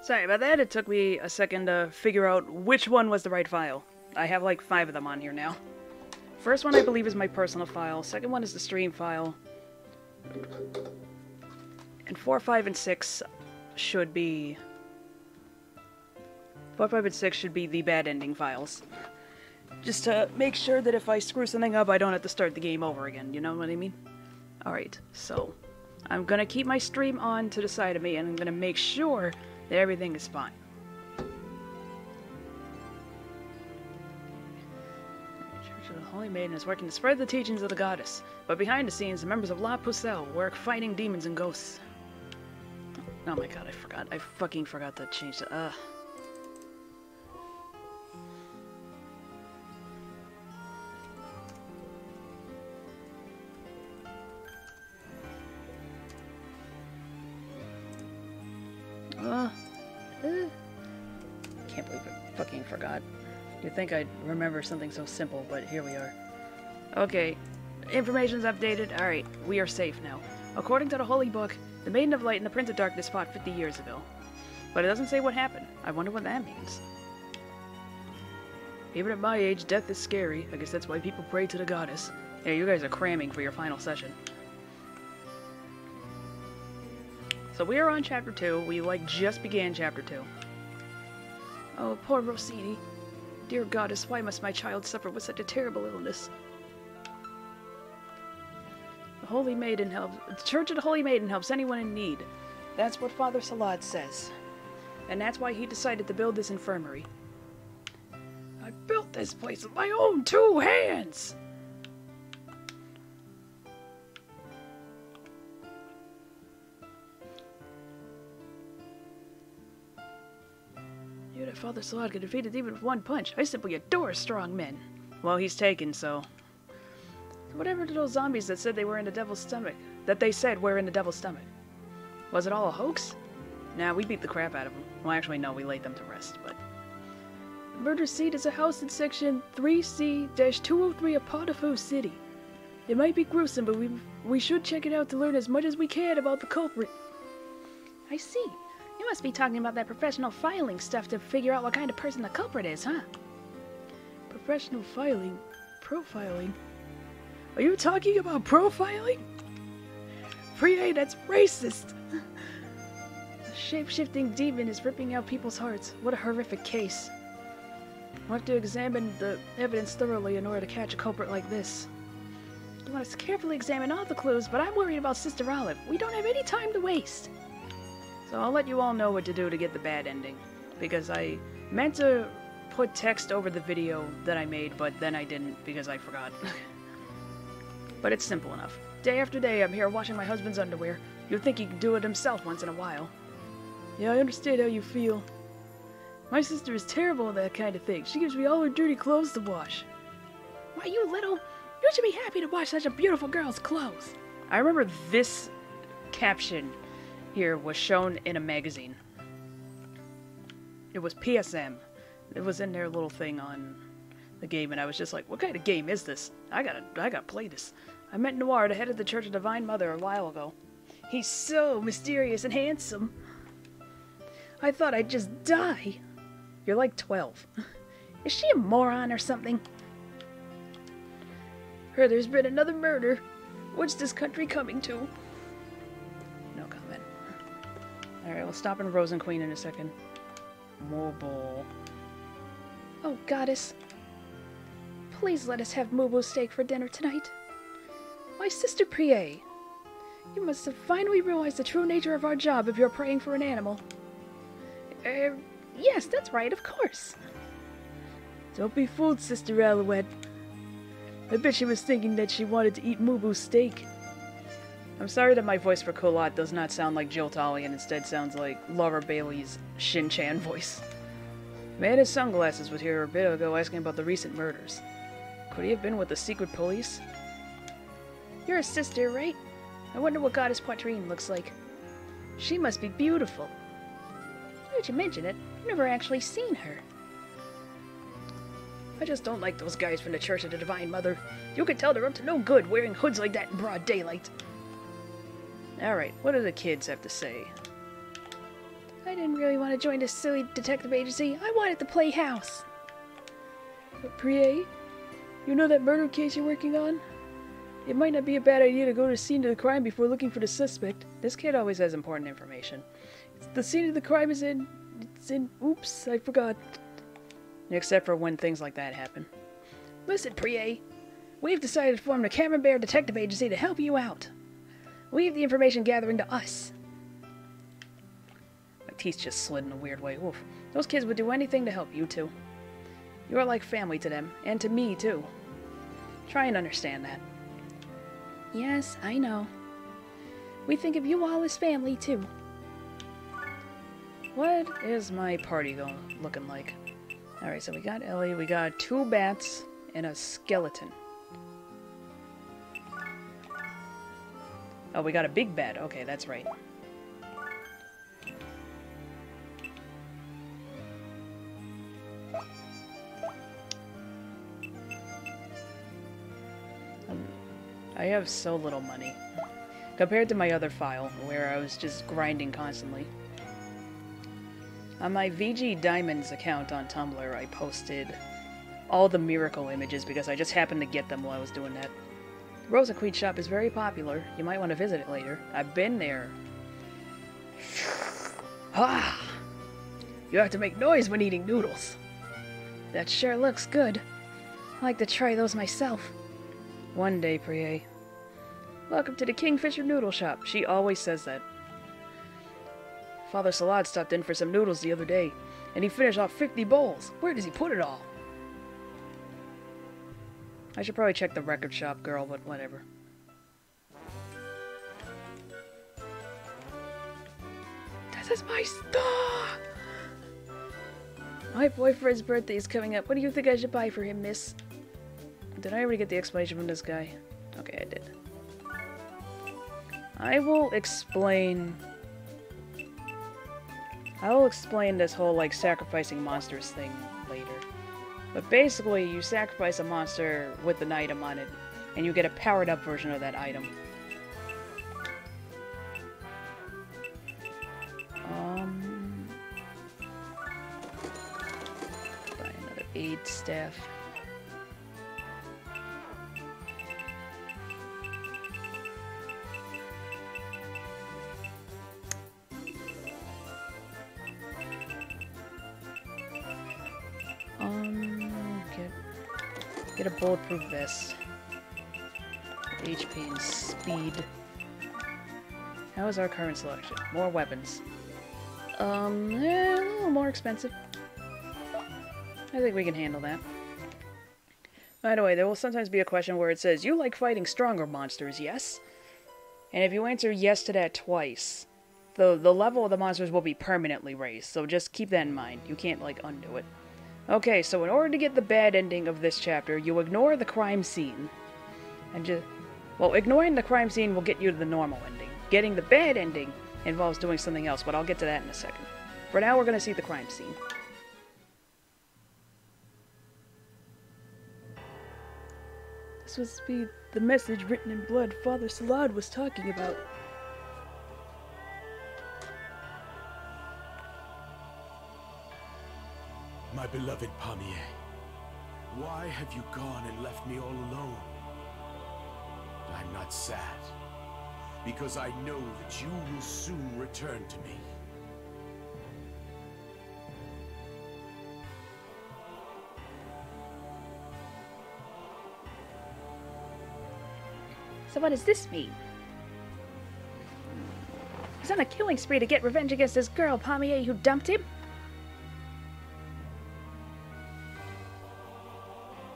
Sorry about that, it took me a second to figure out which one was the right file. I have like 5 of them on here now. First one I believe is my personal file, second one is the stream file. And 4, 5, and 6 should be... 4, 5, and 6 should be the bad ending files. Just to make sure that if I screw something up, I don't have to start the game over again, you know what I mean? Alright, so... I'm gonna keep my stream on to the side of me, and I'm gonna make sure that everything is fine. Church of the Holy Maiden is working to spread the teachings of the goddess, but behind the scenes, the members of La Pucelle work fighting demons and ghosts. Oh my god, I forgot. I fucking forgot to change the... Can't believe I fucking forgot. You'd think I'd remember something so simple, but here we are. Okay, information's updated. Alright, we are safe now. According to the Holy Book, the Maiden of Light and the Prince of Darkness fought 50 years ago. But it doesn't say what happened. I wonder what that means. Even at my age, death is scary. I guess that's why people pray to the goddess. Hey, you guys are cramming for your final session. So we are on Chapter 2. We, just began Chapter 2. Oh, poor Rossini. Dear goddess, why must my child suffer with such a terrible illness? The Holy Maiden helps... The Church of the Holy Maiden helps anyone in need. That's what Father Culotte says. And that's why he decided to build this infirmary. I built this place with my own 2 hands! You that Father Culotte could defeat a demon with 1 punch. I simply adore strong men. Well, he's taken, so... Whatever to those zombies that said they were in the devil's stomach? That they said were in the devil's stomach? Was it all a hoax? Nah, we beat the crap out of them. Well, actually, no, we laid them to rest, but... The murder seat is a house in section 3C-203 of Potiphar City. It might be gruesome, but we should check it out to learn as much as we can about the culprit. I see. You must be talking about that professional filing stuff to figure out what kind of person the culprit is, huh? Professional filing? Profiling? Are you talking about profiling? Priere, that's racist! The shape-shifting demon is ripping out people's hearts. What a horrific case. We'll have to examine the evidence thoroughly in order to catch a culprit like this. You want us to carefully examine all the clues, but I'm worried about Sister Olive. We don't have any time to waste. So I'll let you all know what to do to get the bad ending. Because I meant to put text over the video that I made, but then I didn't because I forgot. But it's simple enough. Day after day, I'm here washing my husband's underwear. You'd think he could do it himself once in a while. Yeah, I understand how you feel. My sister is terrible at that kind of thing. She gives me all her dirty clothes to wash. Why, you little... You should be happy to wash such a beautiful girl's clothes. I remember this caption here was shown in a magazine. It was PSM. It was in their little thing on the game, and I was just like, what kind of game is this? I gotta play this. I met Noir, the head of the Church of Divine Mother, a while ago. He's so mysterious and handsome. I thought I'd just die. You're like 12. Is she a moron or something? Heard there's been another murder. What's this country coming to? No comment. Alright, we'll stop in Rose and Queen in a second. Mobile. Oh, goddess. Please let us have mubu steak for dinner tonight. My sister Priere. You must have finally realized the true nature of our job if you're praying for an animal. Yes, that's right, of course. Don't be fooled, Sister Alouette. I bet she was thinking that she wanted to eat mubu steak. I'm sorry that my voice for Culotte does not sound like Jill Talley and instead sounds like Laura Bailey's Shin-Chan voice. The man in sunglasses was here a bit ago asking about the recent murders. Could he have been with the secret police? You're a sister, right? I wonder what Goddess Poitrine looks like. She must be beautiful. Now that you mention it, I've never actually seen her. I just don't like those guys from the Church of the Divine Mother. You can tell they're up to no good wearing hoods like that in broad daylight. Alright, what do the kids have to say? I didn't really want to join this silly detective agency. I wanted to play house. But Priere, you know that murder case you're working on? It might not be a bad idea to go to the scene of the crime before looking for the suspect. This kid always has important information. The scene of the crime is in... Oops, I forgot. Except for when things like that happen. Listen, Priere. We've decided to form the Cameron Bear Detective Agency to help you out. Leave the information gathering to us. My teeth just slid in a weird way. Oof. Those kids would do anything to help you two. You are like family to them, and to me, too. Try and understand that. Yes, I know. We think of you all as family, too. What is my party looking like? Alright, so we got Ellie, we got 2 bats, and a skeleton. Oh, we got a big bat. Okay, that's right. I have so little money. Compared to my other file, where I was just grinding constantly. On my VG Diamonds account on Tumblr, I posted all the miracle images because I just happened to get them while I was doing that. Rose and Queen shop is very popular. You might want to visit it later. I've been there. Ah! You have to make noise when eating noodles. That sure looks good. I'd like to try those myself. One day, Priere. Welcome to the Kingfisher Noodle Shop. She always says that. Father Salad stopped in for some noodles the other day, and he finished off 50 bowls. Where does he put it all? I should probably check the record shop, girl, but whatever. This is my star! My boyfriend's birthday is coming up. What do you think I should buy for him, miss? Did I already get the explanation from this guy? Okay, I did. I will explain this whole, like, sacrificing monsters thing later. But basically, you sacrifice a monster with an item on it, and you get a powered-up version of that item. Buy another aid staff. Get a bulletproof vest. HP and speed. How is our current selection? More weapons. A little more expensive. I think we can handle that. By the way, there will sometimes be a question where it says, you like fighting stronger monsters, yes? And if you answer yes to that twice, the level of the monsters will be permanently raised, so just keep that in mind. You can't, like, undo it. Okay, so in order to get the bad ending of this chapter, you ignore the crime scene. And just... well, ignoring the crime scene will get you to the normal ending. Getting the bad ending involves doing something else, but I'll get to that in a second. For now, we're going to see the crime scene. This was the message written in blood Father Salad was talking about. My beloved Priere, why have you gone and left me all alone? I'm not sad, because I know that you will soon return to me. So what does this mean? He's on a killing spree to get revenge against this girl, Priere, who dumped him?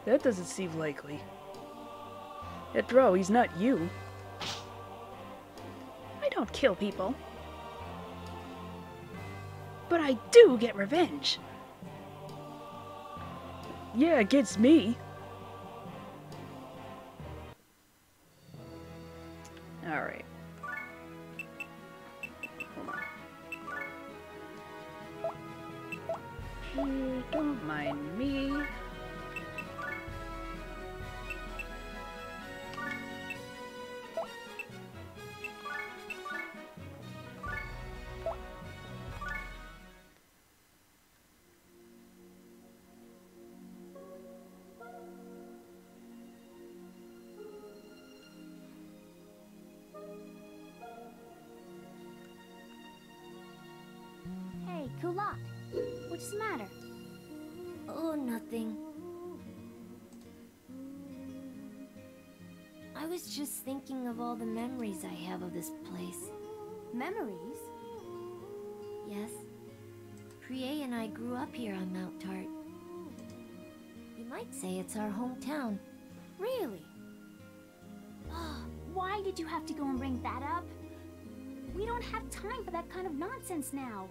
That doesn't seem likely. After all, he's not you. I don't kill people. But I do get revenge. Yeah, against me. Alright. Hold on. Don't mind me. Culotte, what's the matter? Oh, nothing. I was just thinking of all the memories I have of this place. Memories? Yes. Priere and I grew up here on Mount Tarte. You might say it's our hometown. Really? Why did you have to go and bring that up? We don't have time for that kind of nonsense now.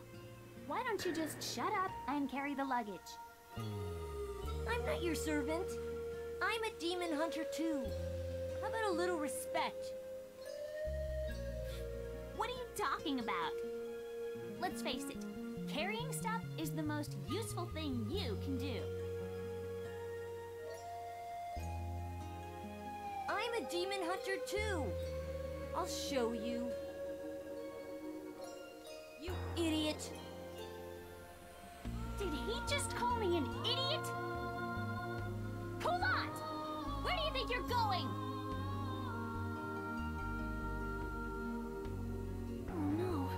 Why don't you just shut up and carry the luggage? I'm not your servant. I'm a demon hunter too. How about a little respect? What are you talking about? Let's face it, carrying stuff is the most useful thing you can do. I'm a demon hunter too. I'll show you. You idiot. Did he just call me an idiot? Culotte! Where do you think you're going? Oh no.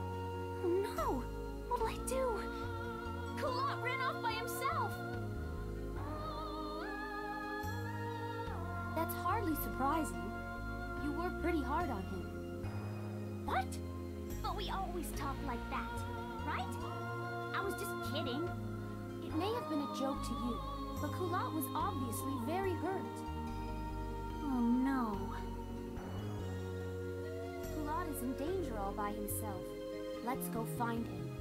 Oh no. What'll I do? Culotte ran off by himself. That's hardly surprising. You work pretty hard on him. What? But we always talk like that, right? I was just kidding. It may have been a joke to you, but Culotte was obviously very hurt. Oh no. Culotte is in danger all by himself. Let's go find him.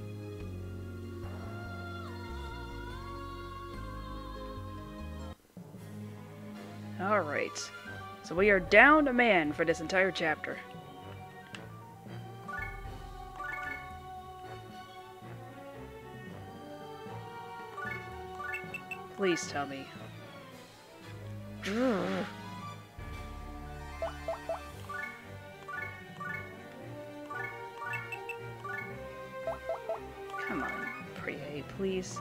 Alright. So we are down a man for this entire chapter. Please tell me. Come on, Priere, please.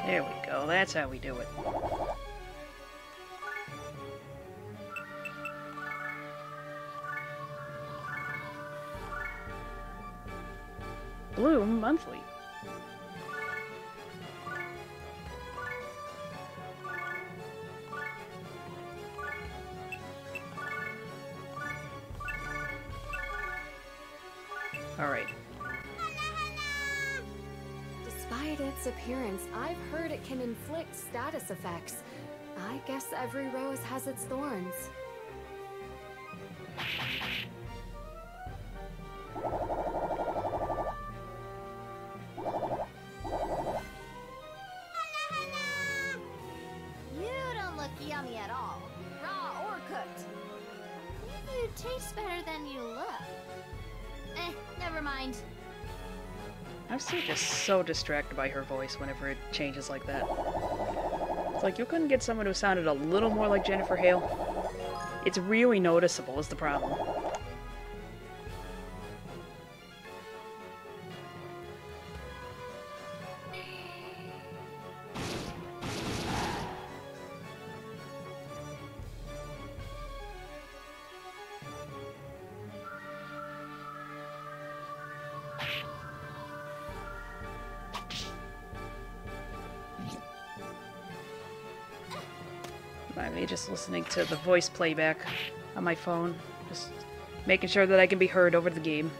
There we go, that's how we do it. Bloom monthly. Alright. Despite its appearance, I've heard it can inflict status effects. I guess every rose has its thorns. You don't look yummy at all, raw or cooked. You taste better than you look. Never mind. I'm still just so distracted by her voice whenever it changes like that. It's like you couldn't get someone who sounded a little more like Jennifer Hale. It's really noticeable is the problem. By me just listening to the voice playback on my phone, just making sure that I can be heard over the game.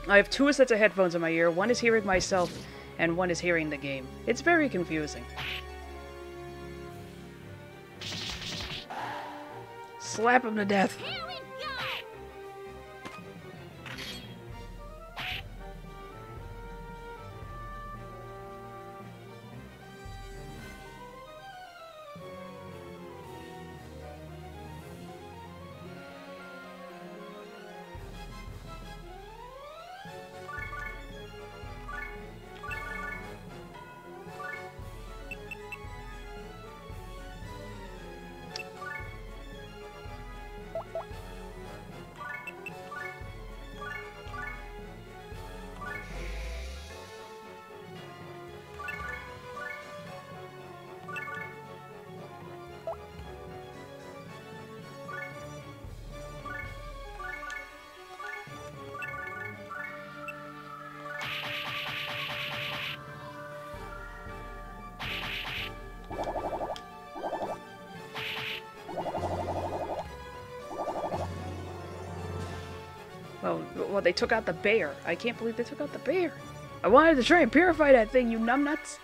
I have two sets of headphones in my ear. One is hearing myself, and one is hearing the game. It's very confusing. Slap him to death. Here we go! Well, they took out the bear. I can't believe they took out the bear. I wanted to try and purify that thing, you numbnuts.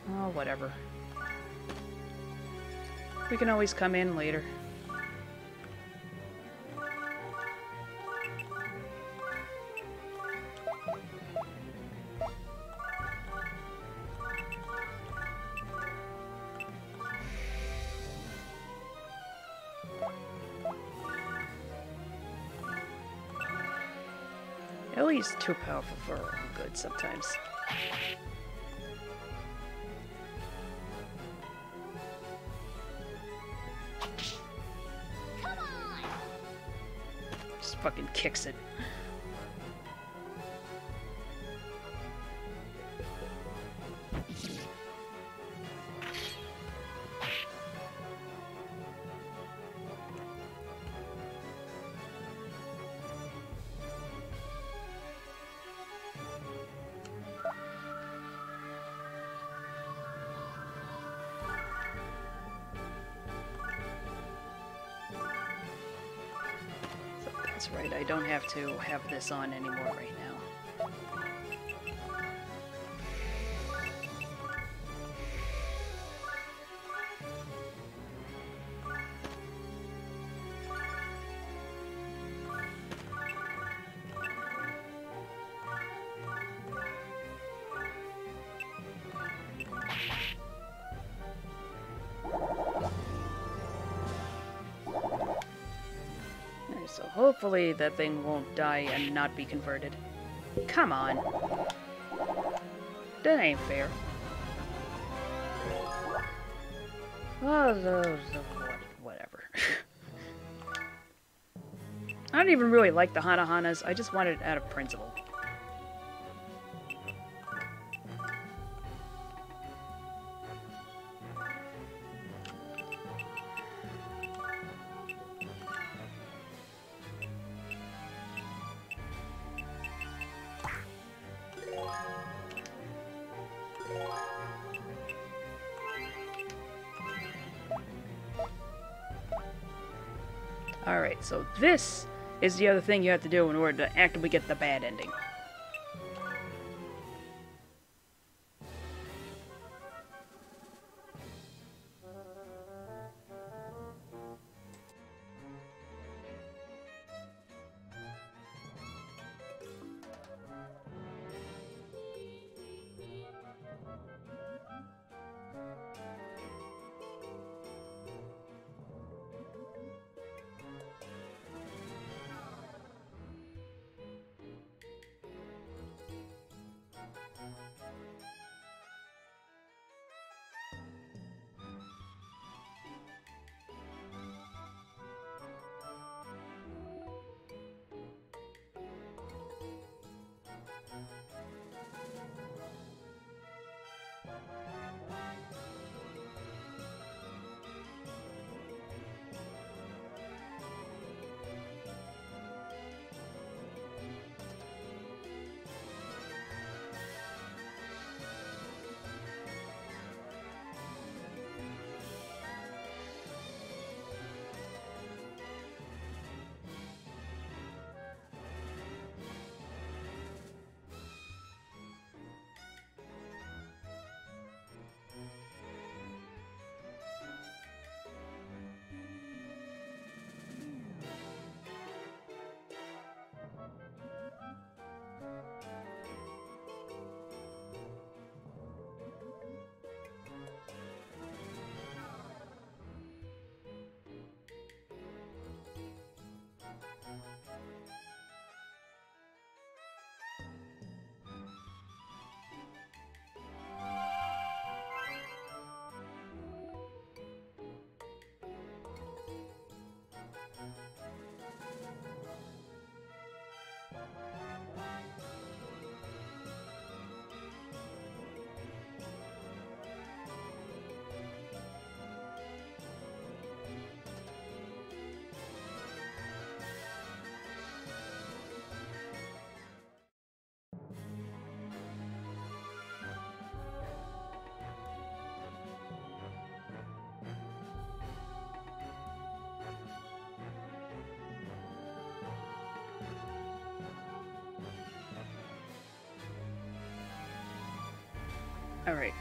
Oh, whatever. We can always come in later. Ellie's too powerful for her own good sometimes. Come on! Just fucking kicks it. That's right, I don't have to have this on anymore right now. So hopefully that thing won't die and not be converted. Come on. That ain't fair. Oh, whatever. I don't even really like the Hana-Hanas. I just wanted it out of principle. Alright, so this is the other thing you have to do in order to actively get the bad ending. Alright.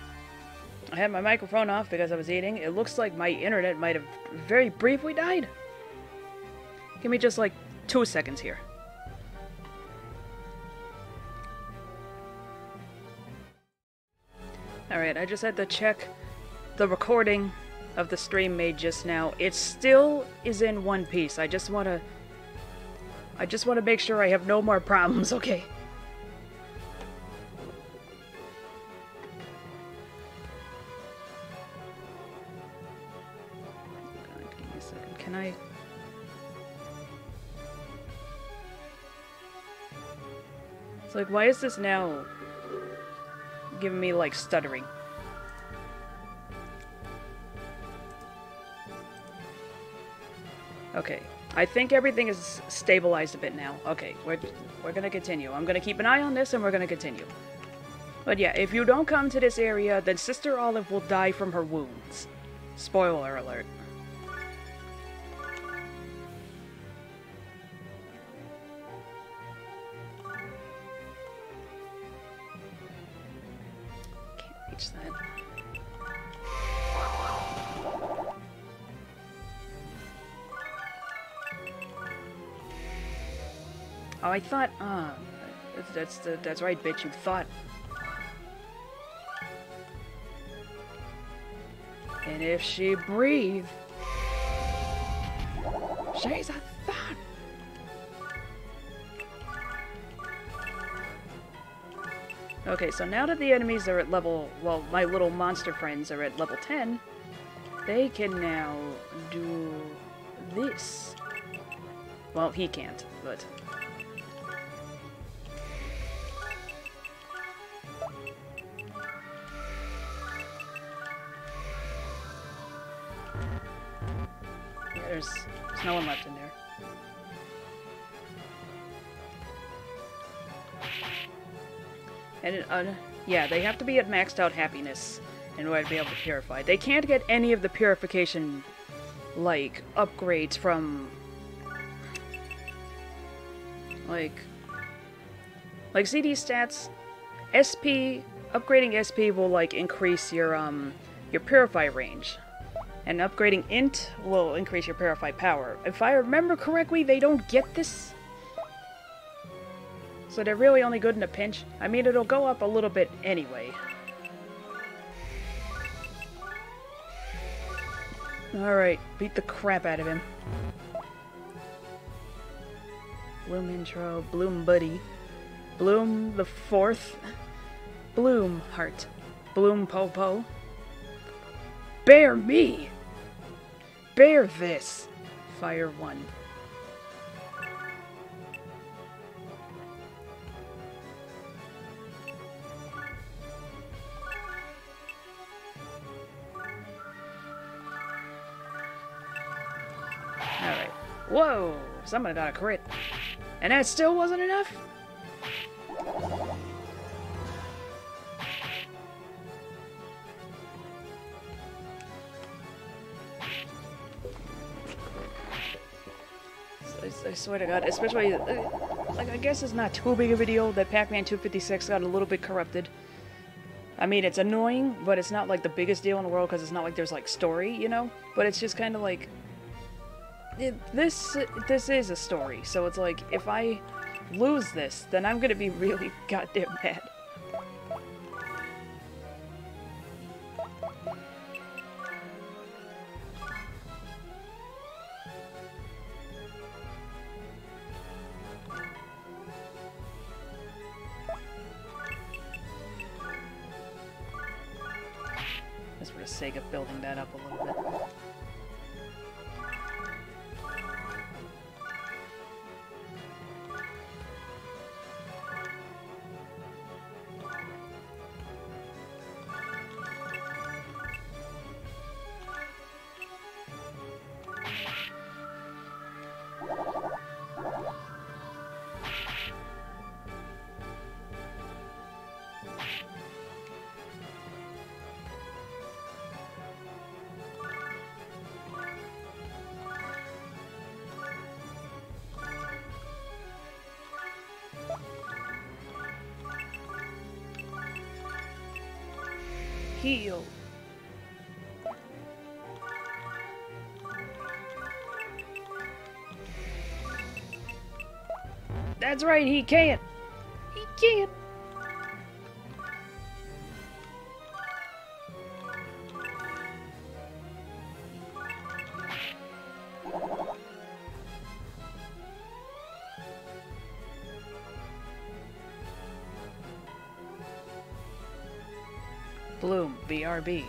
I had my microphone off because I was eating. It looks like my internet might have very briefly died. Give me just like 2 seconds here. Alright, I just had to check the recording of the stream made just now. It still is in one piece. I just want to make sure I have no more problems, okay? God, give me a second. Can I... It's like, why is this now giving me, like, stuttering? Okay, I think everything is stabilized a bit now. Okay, we're gonna continue. I'm gonna keep an eye on this and we're gonna continue. But yeah, if you don't come to this area, then Sister Olive will die from her wounds. Spoiler alert. Can't reach that. Oh, I thought, that's right, bitch, you thought. And if she breathed, she's a thought. Okay, so now that the enemies are at level, well, my little monster friends are at level 10, they can now do this. Well, he can't, but... There's no one left in there. And yeah, they have to be at maxed out happiness in order to be able to purify. They can't get any of the purification, like, upgrades from... Like CD stats, SP, upgrading SP will, like, increase your purify range. And upgrading int will increase your purify power. If I remember correctly, they don't get this. So they're really only good in a pinch. I mean, it'll go up a little bit anyway. Alright, beat the crap out of him. Bloom intro, Bloom buddy. Bloom the 4th. Bloom heart. Bloom popo. Bear me! Bear this! Fire 1. Alright. Whoa! Someone got a crit. And that still wasn't enough? I swear to God, especially, like, I guess it's not too big of a deal that Pac-Man 256 got a little bit corrupted. I mean, it's annoying, but it's not, like, the biggest deal in the world, because it's not like there's, like, story, you know? But it's just kind of like... This is a story, so it's like, if I lose this, then I'm gonna be really goddamn mad. Just for the sake of building that up a little bit. heal. That's right, he can't. He can't. Bloom, BRB.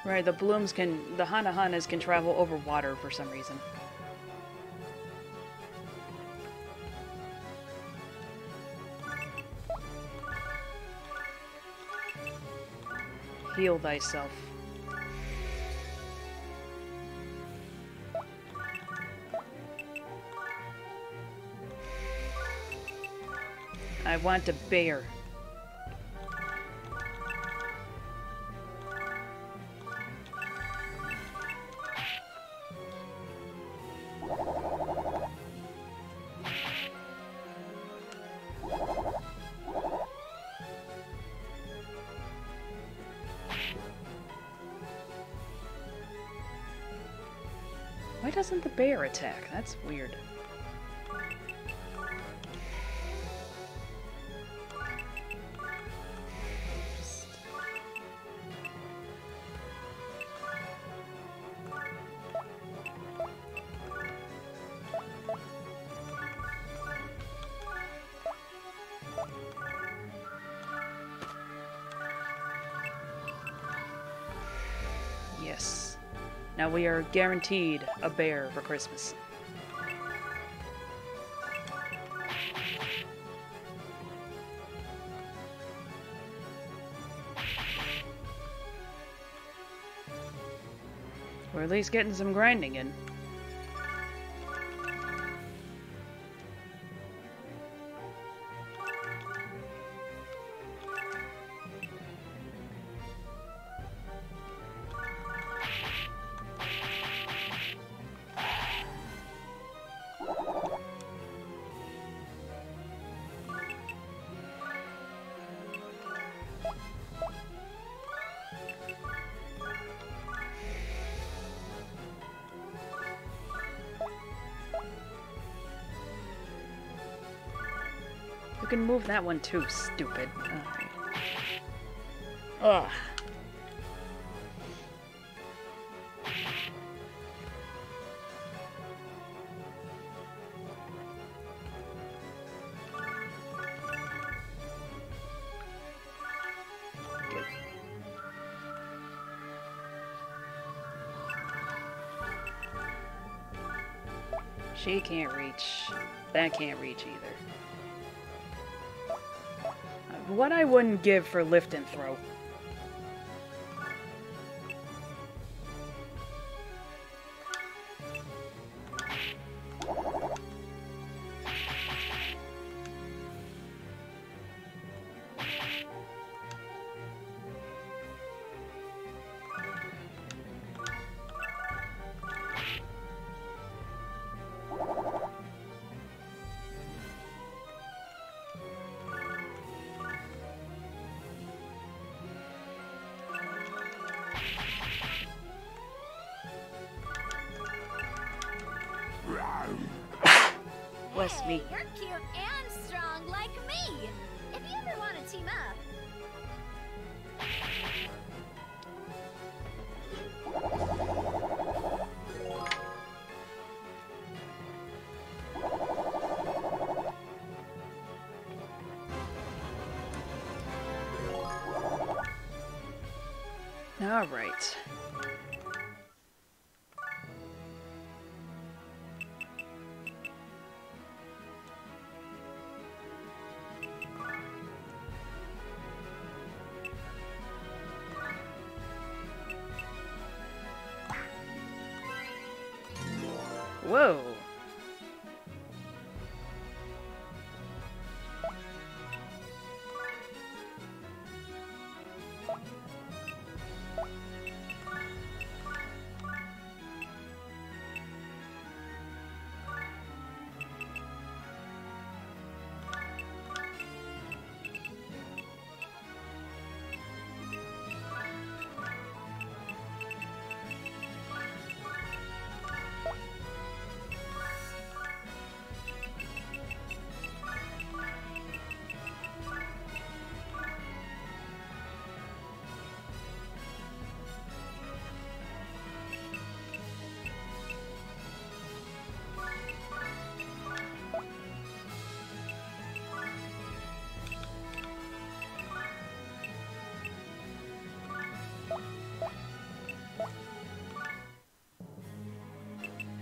Right, the blooms can, the Hanahanas can travel over water for some reason. Heal thyself. I want a bear. Why doesn't the bear attack? That's weird. Yes. Now we are guaranteed a bear for Christmas. We're at least getting some grinding in. You can move that one too, stupid. Ugh. She can't reach. That can't reach either. What I wouldn't give for lift and throw. Bless me. Hey, you're cute and strong like me. If you ever want to team up. All right. Whoa.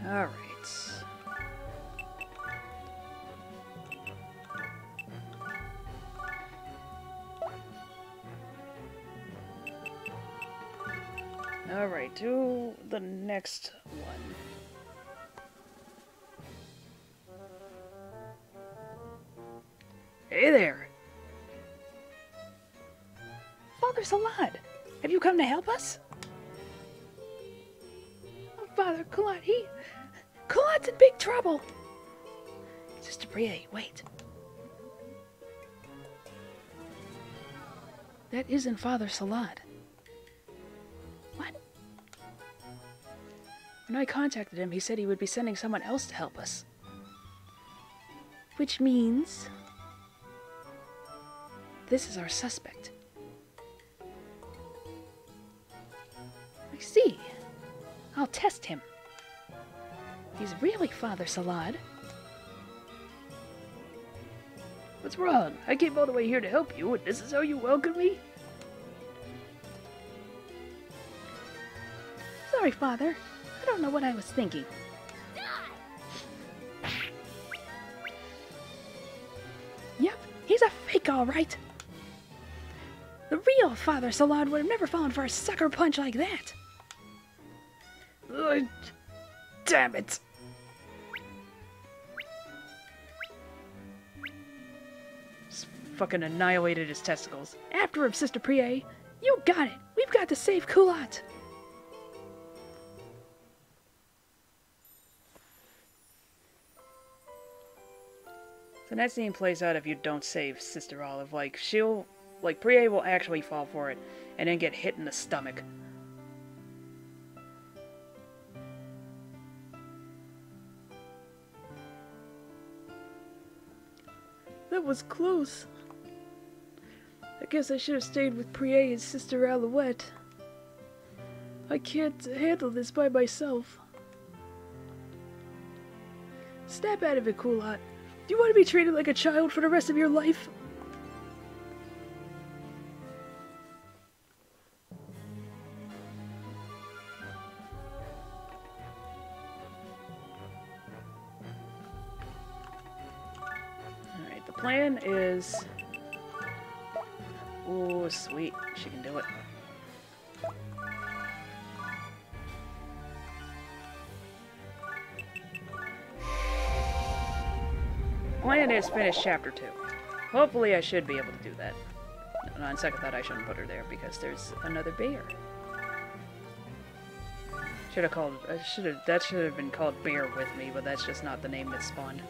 All right. All right, to the next one. Hey there. Father Salad, have you come to help us? Oh, Father Culotte, Culotte's in big trouble. Sister Priere, wait. That isn't Father Salad. What? When I contacted him, he said he would be sending someone else to help us. Which means... this is our suspect. I see. I'll test him. He's really Father Salad. What's wrong? I came all the way here to help you, and this is how you welcome me? Sorry, Father. I don't know what I was thinking. Yep, he's a fake, all right. The real Father Salad would have never fallen for a sucker punch like that. Ugh, damn it. Just fucking annihilated his testicles. After him, Sister Priere. You got it. We've got to save Culotte. So that scene plays out if you don't save Sister Olive. Like, Priere will actually fall for it, and then get hit in the stomach. That was close. I guess I should have stayed with Priere and Sister Alouette. I can't handle this by myself. Snap out of it, Culotte. Do you want to be treated like a child for the rest of your life? Alright, the plan is... ooh, sweet. She can do it. Plan is finish chapter 2. Hopefully I should be able to do that. No, on second thought I shouldn't put her there because there's another bear. That should have been called Bear with Me, but that's just not the name that spawned.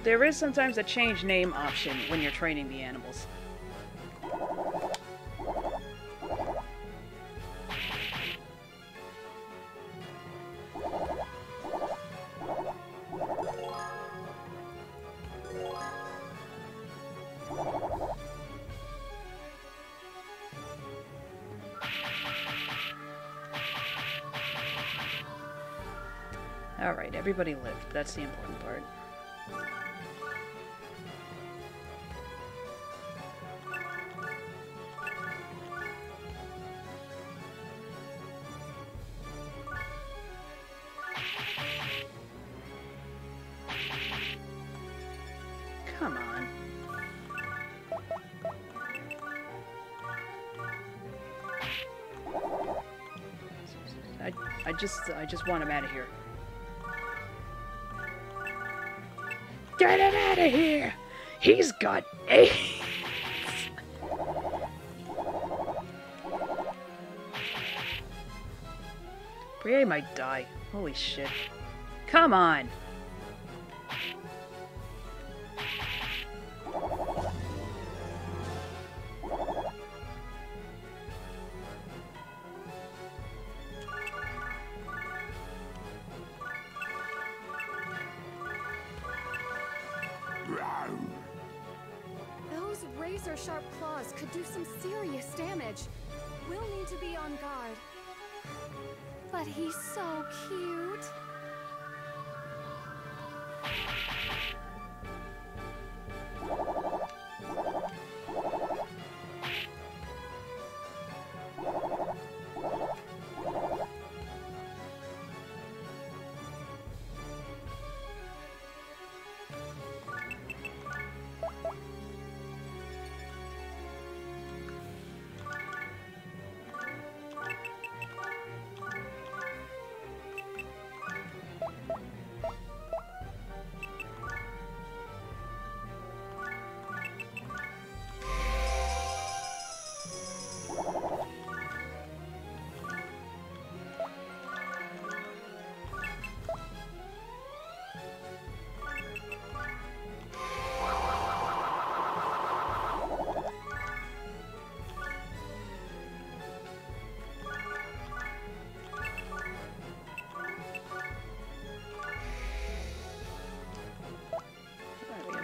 There is sometimes a change name option when you're training the animals. Alright, everybody lived. That's the important part. Come on. I just want him out of here. Get him out of here! He's got AIDS! Priere might die. Holy shit. Come on! Those razor-sharp claws could do some serious damage. We'll need to be on guard. But he's so cute.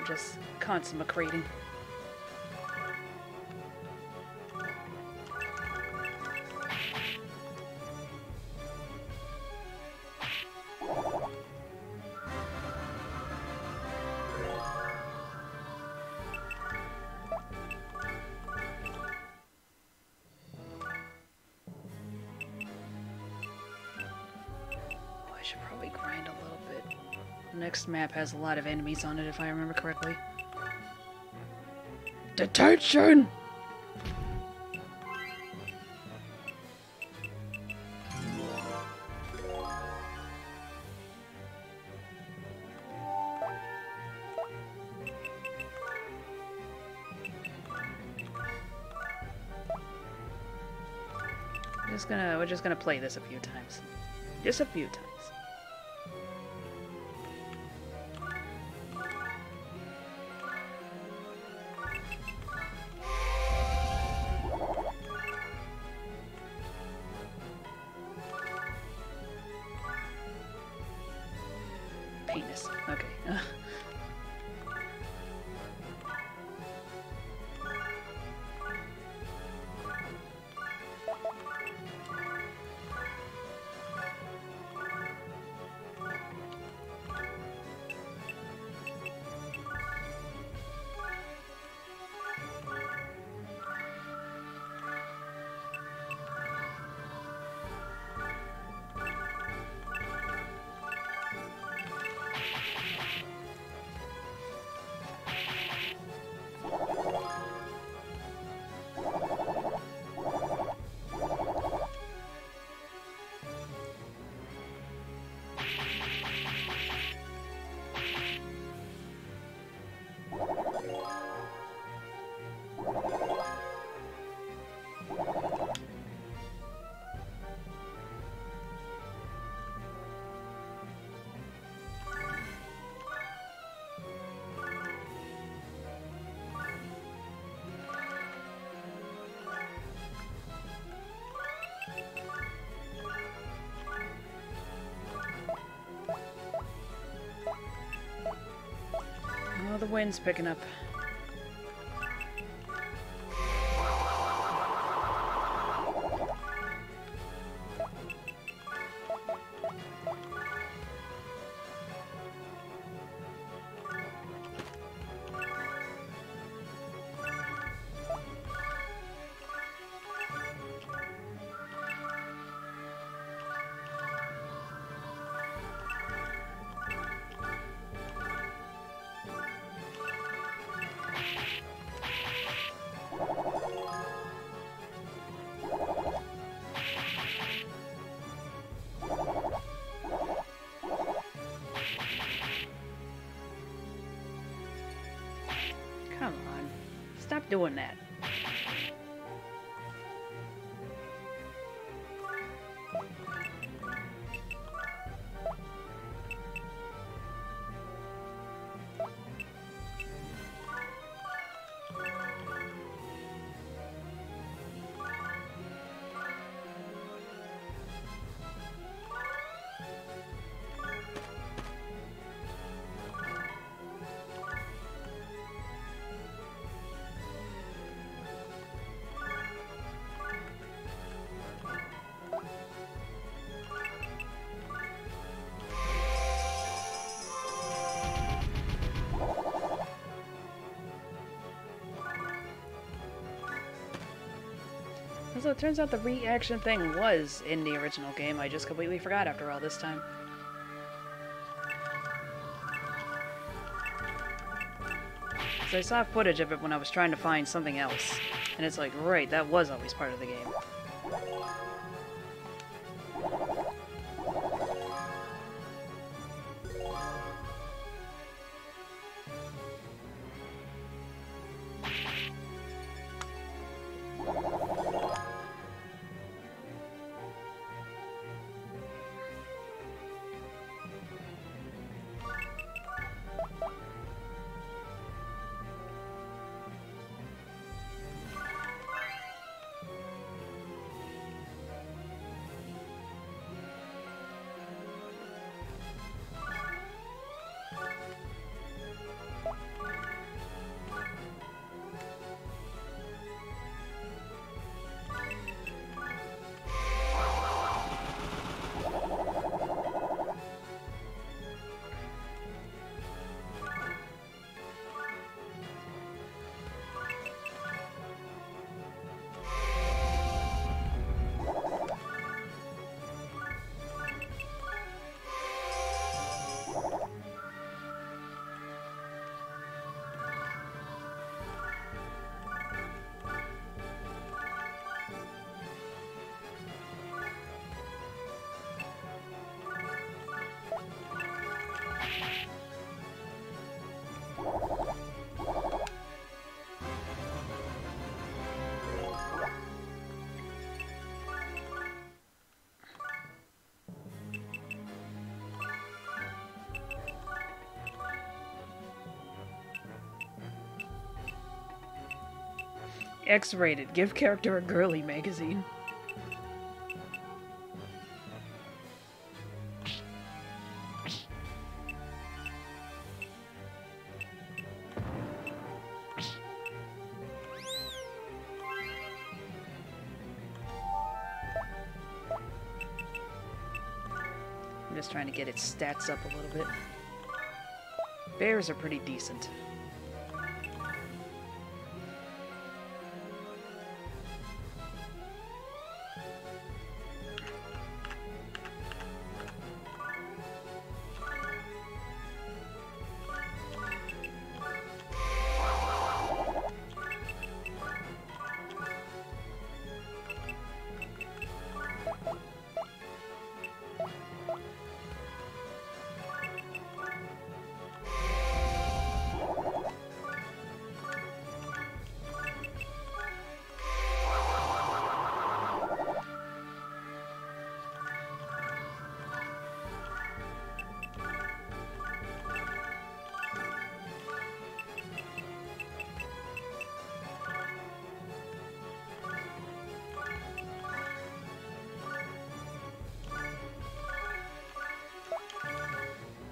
Just consummating. I should probably grind a little bit. The next map has a lot of enemies on it, if I remember correctly. Detention! We're just gonna play this a few times. Just a few times. Penis. Okay. Oh, the wind's picking up. Come on. Stop doing that. So it turns out the reaction thing was in the original game. I just completely forgot after all this time. So I saw footage of it when I was trying to find something else. And it's like, right, that was always part of the game. X-rated. Give character a girly magazine. I'm just trying to get its stats up a little bit. Bears are pretty decent.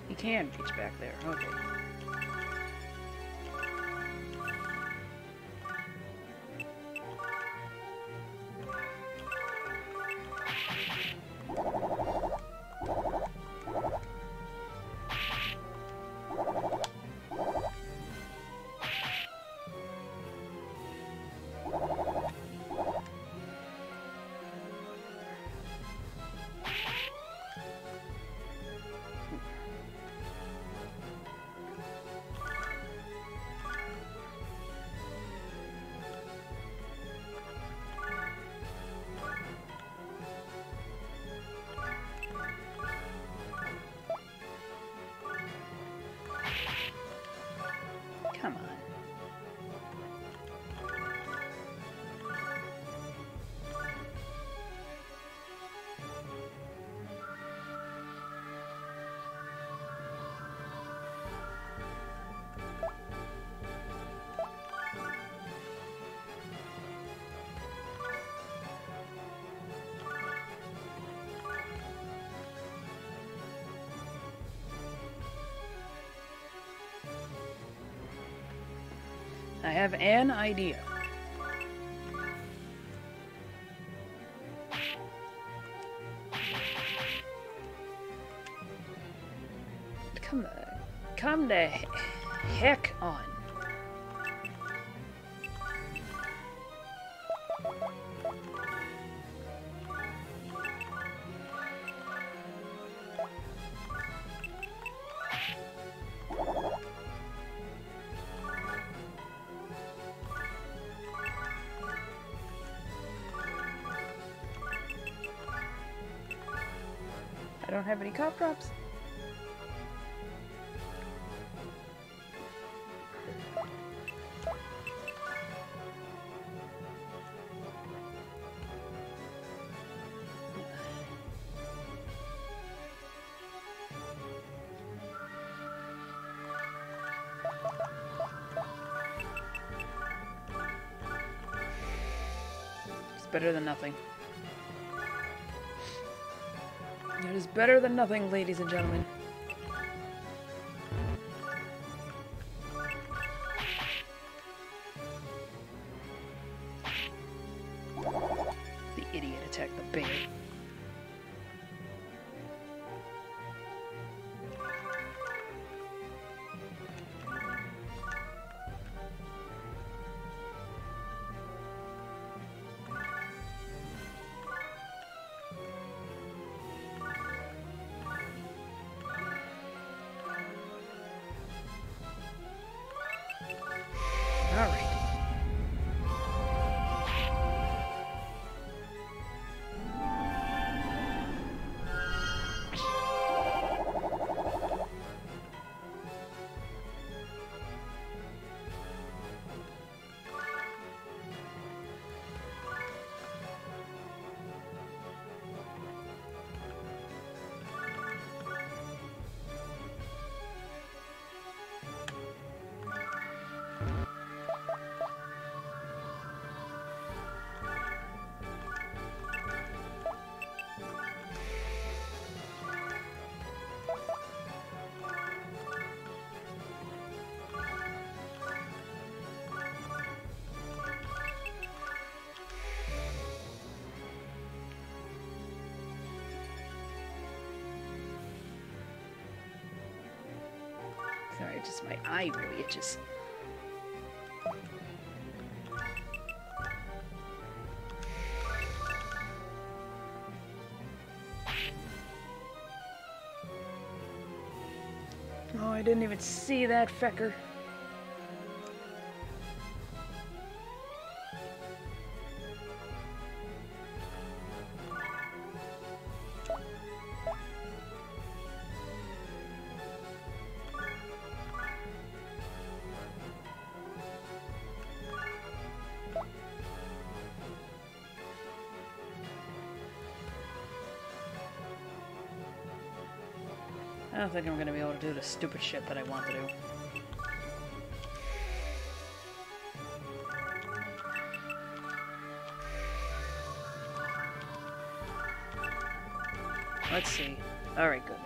You can reach back there. Okay. I have an idea. Come the heck on. I don't have any cop drops. It's better than nothing. It is better than nothing, ladies and gentlemen. The idiot attacked the bear. Alright. Sorry, just my eye really itches. Oh, I didn't even see that fecker. I don't think I'm gonna be able to do the stupid shit that I want to do. Let's see. Alright, good.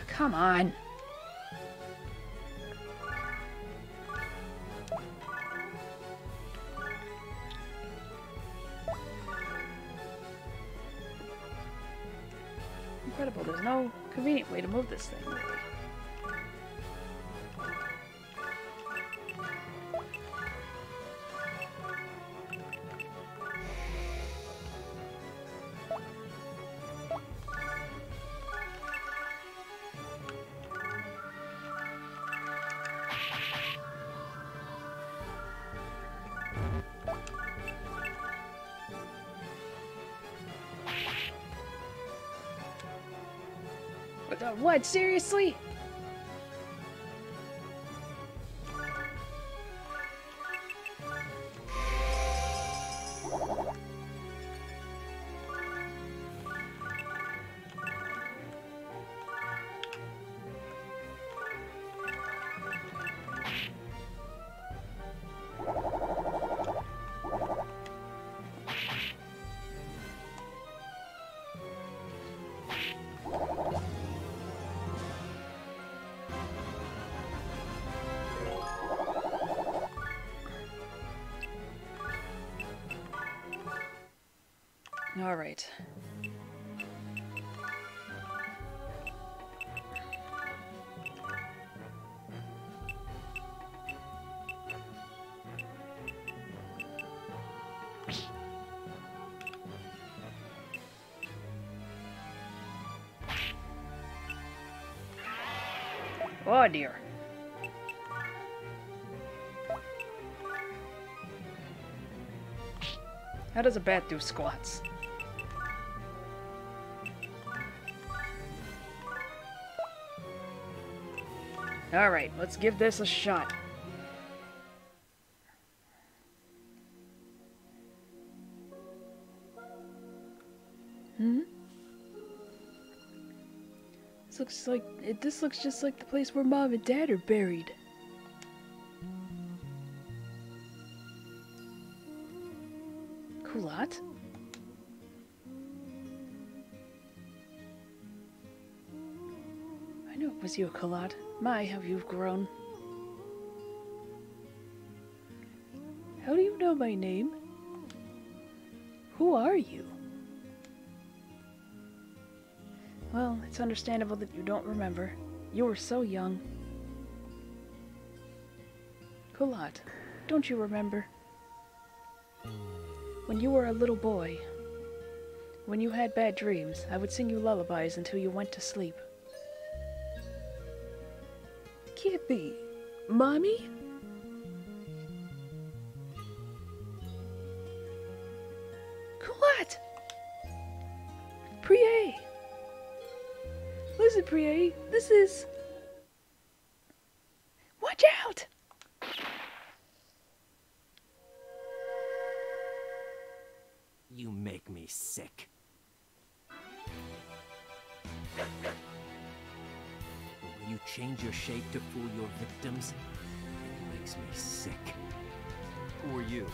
Come on. Incredible, there's no convenient way to move this thing, really. What? Seriously? All right. Oh dear. How does a bat do squats? Alright, let's give this a shot. This looks just like the place where Mom and Dad are buried. Culotte? I knew it was you, Culotte. My, how you've grown. How do you know my name? Who are you? Well, it's understandable that you don't remember. You were so young. Culotte, don't you remember? When you were a little boy, when you had bad dreams, I would sing you lullabies until you went to sleep. Can't be. Mommy? Culotte! Priere! Listen, Priere, this is... Watch out! You make me sick. When you change your shape to fool your victims, it makes me sick. Who are you?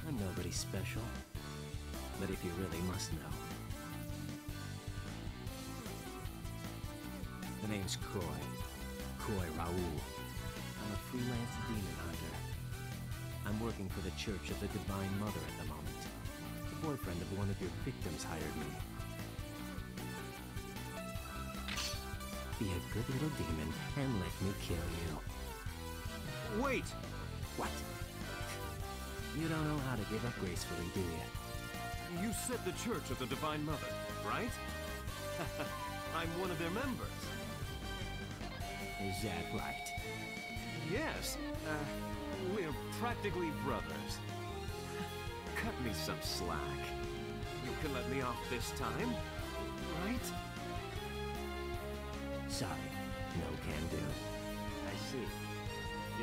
I'm nobody special. But if you really must know. The name's Coy Raoul. I'm a freelance demon hunter. I'm working for the Church of the Divine Mother at the moment. The boyfriend of one of your victims hired me. Be a good little demon and let me kill you. Wait! What? You don't know how to give up gracefully, do you? You said the Church of the Divine Mother, right? I'm one of their members. Is that right? Yes, we're practically brothers. Cut me some slack. You can let me off this time, right? Sorry, no can do. I see.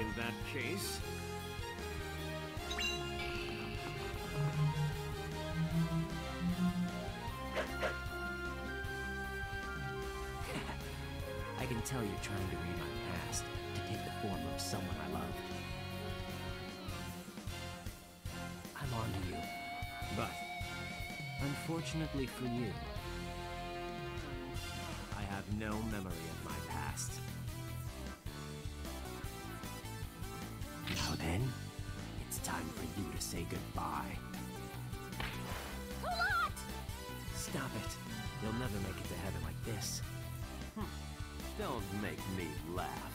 In that case... I can tell you're trying to read my past, to take the form of someone I love. I'm on to you. But, unfortunately for you, I have no memory of my past. Now then, it's time for you to say goodbye. Culotte! Stop it. You'll never make it to heaven like this. Don't make me laugh.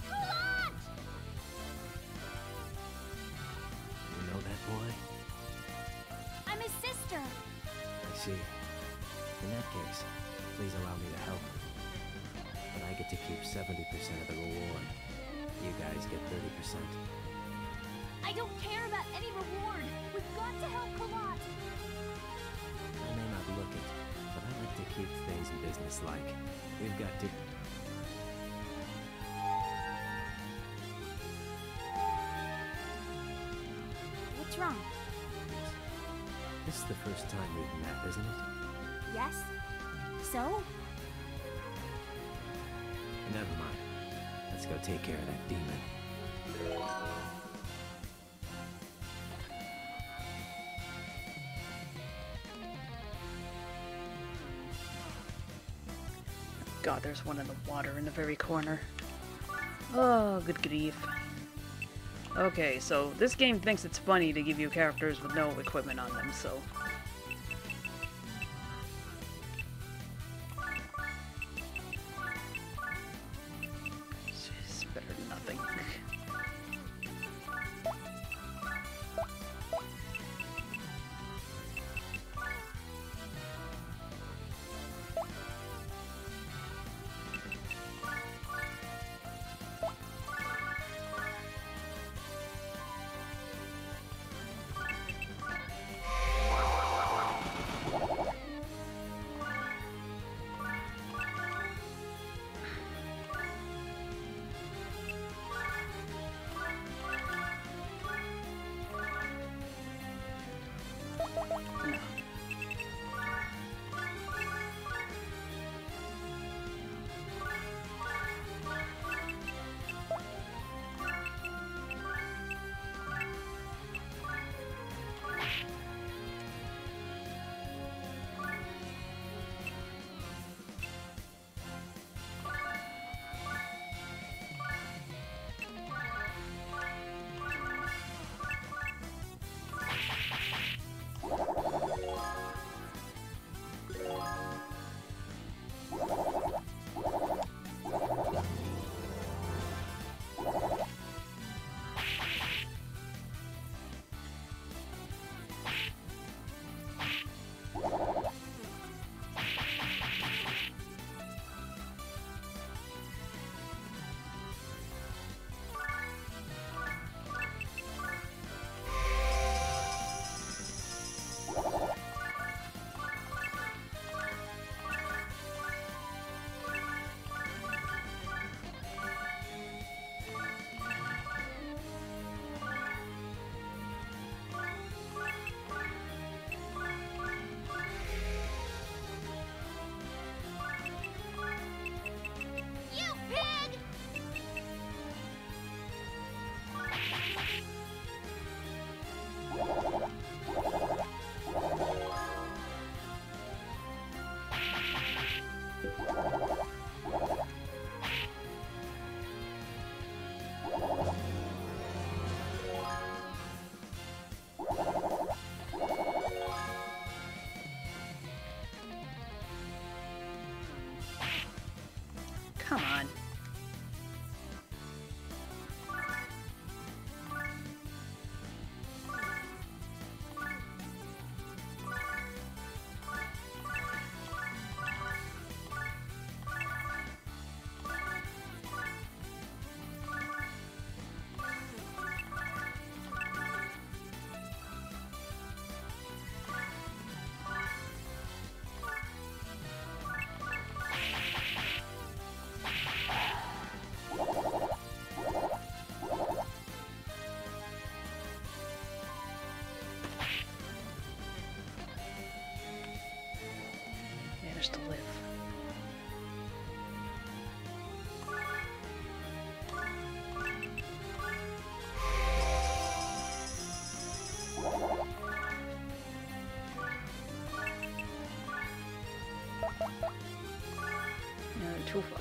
Culotte! You know that boy? I'm his sister. I see. In that case, please allow me to help. but I get to keep 70% of the reward. You guys get 30%. I don't care about any reward. We've got to help Culotte. I may not look it, but I like to keep things businesslike. We've got to... What's wrong? This is the first time we've met, isn't it? Yes? So? Never mind. Let's go take care of that demon. God, there's one in the water in the very corner. Oh, good grief. Okay, so this game thinks it's funny to give you characters with no equipment on them, so... It's better than nothing. Come on. Managed to live. No, too far.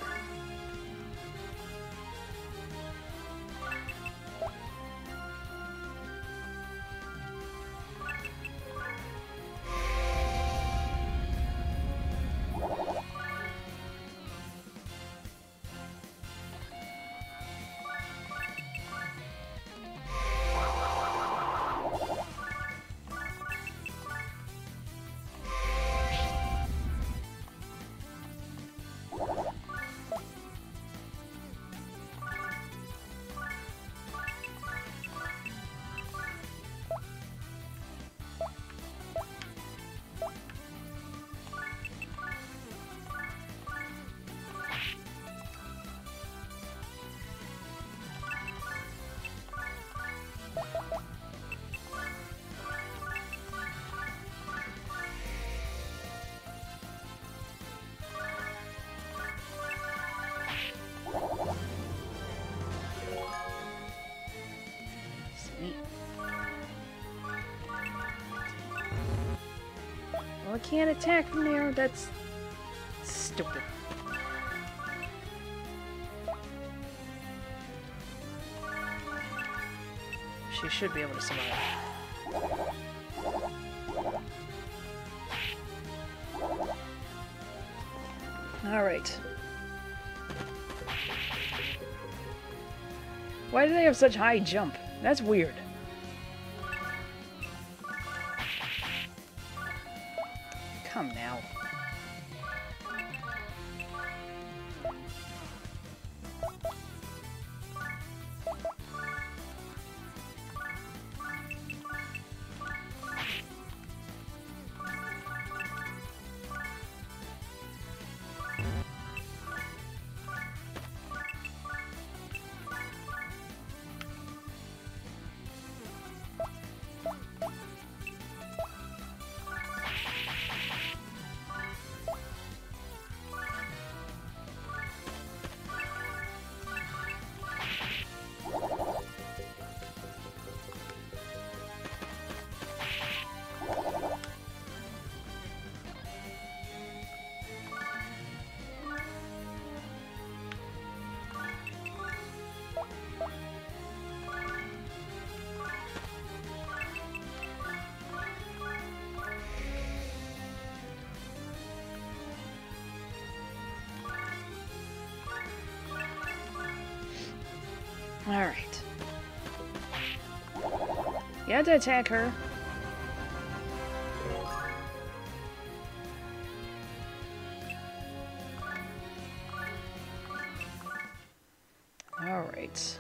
can't attack from there? That's stupid. She should be able to survive. Alright. Why do they have such high jump? That's weird. Come now. Alright. You have to attack her. Alright.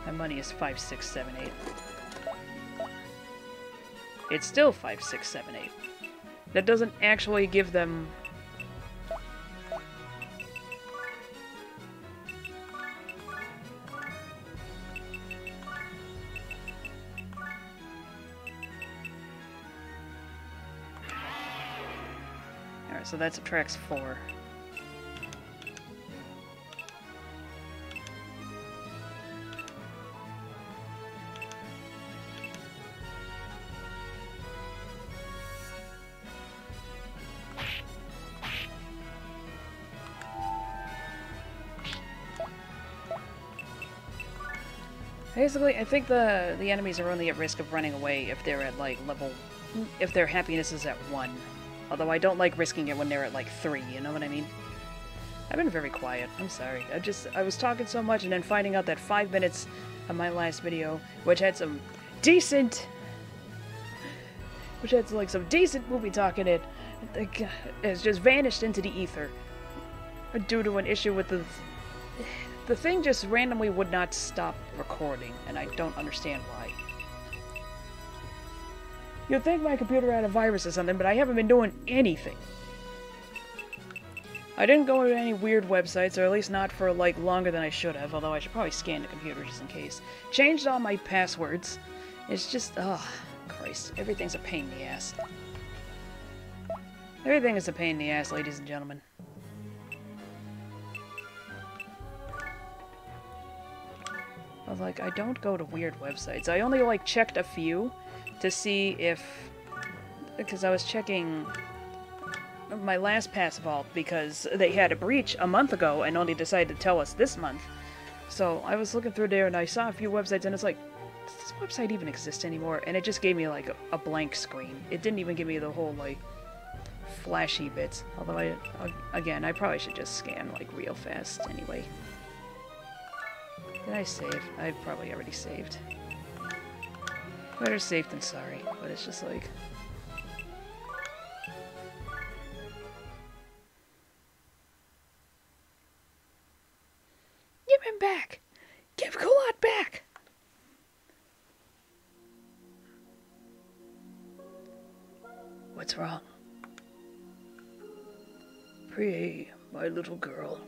My money is 5, 6, 7, 8. It's still 5, 6, 7, 8. That doesn't actually give them... Alright, so that subtracts 4. Basically, I think the enemies are only at risk of running away if they're at, like, level... if their happiness is at 1. Although I don't like risking it when they're at, like, 3, you know what I mean? I've been very quiet, I'm sorry. I was talking so much and then finding out that 5 minutes of my last video, which had some decent... which had, like, some decent movie talk in it, has just vanished into the ether. Due to an issue with the... The thing just randomly would not stop recording, and I don't understand why. You'd think my computer had a virus or something, but I haven't been doing anything. I didn't go to any weird websites, or at least not for, like, longer than I should have, although I should probably scan the computer just in case. Changed all my passwords. It's just, oh, Christ. Everything's a pain in the ass. Everything is a pain in the ass, ladies and gentlemen. I was like, I don't go to weird websites. I only, like, checked a few to see if... Because I was checking my last pass vault because they had a breach a month ago and only decided to tell us this month. So I was looking through there and I saw a few websites and it's like, does this website even exist anymore? And it just gave me, like, a blank screen. It didn't even give me the whole, like, flashy bits. Although, again, I probably should just scan, like, real fast anyway. Did I save? I probably already saved. Better safe than sorry, but it's just like... Give him back! Give Culotte back! What's wrong? Priere, my little girl.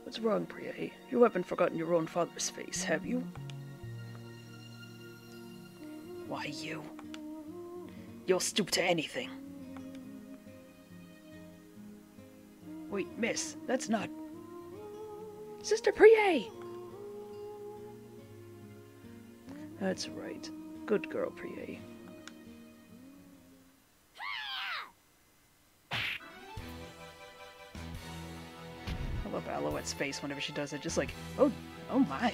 What's wrong, Priere? You haven't forgotten your own father's face, have you? Why, you? You'll stoop to anything. Wait, miss, that's not... Sister Priere! That's right. Good girl, Priere. I love Alouette's face whenever she does it. Just like, oh my.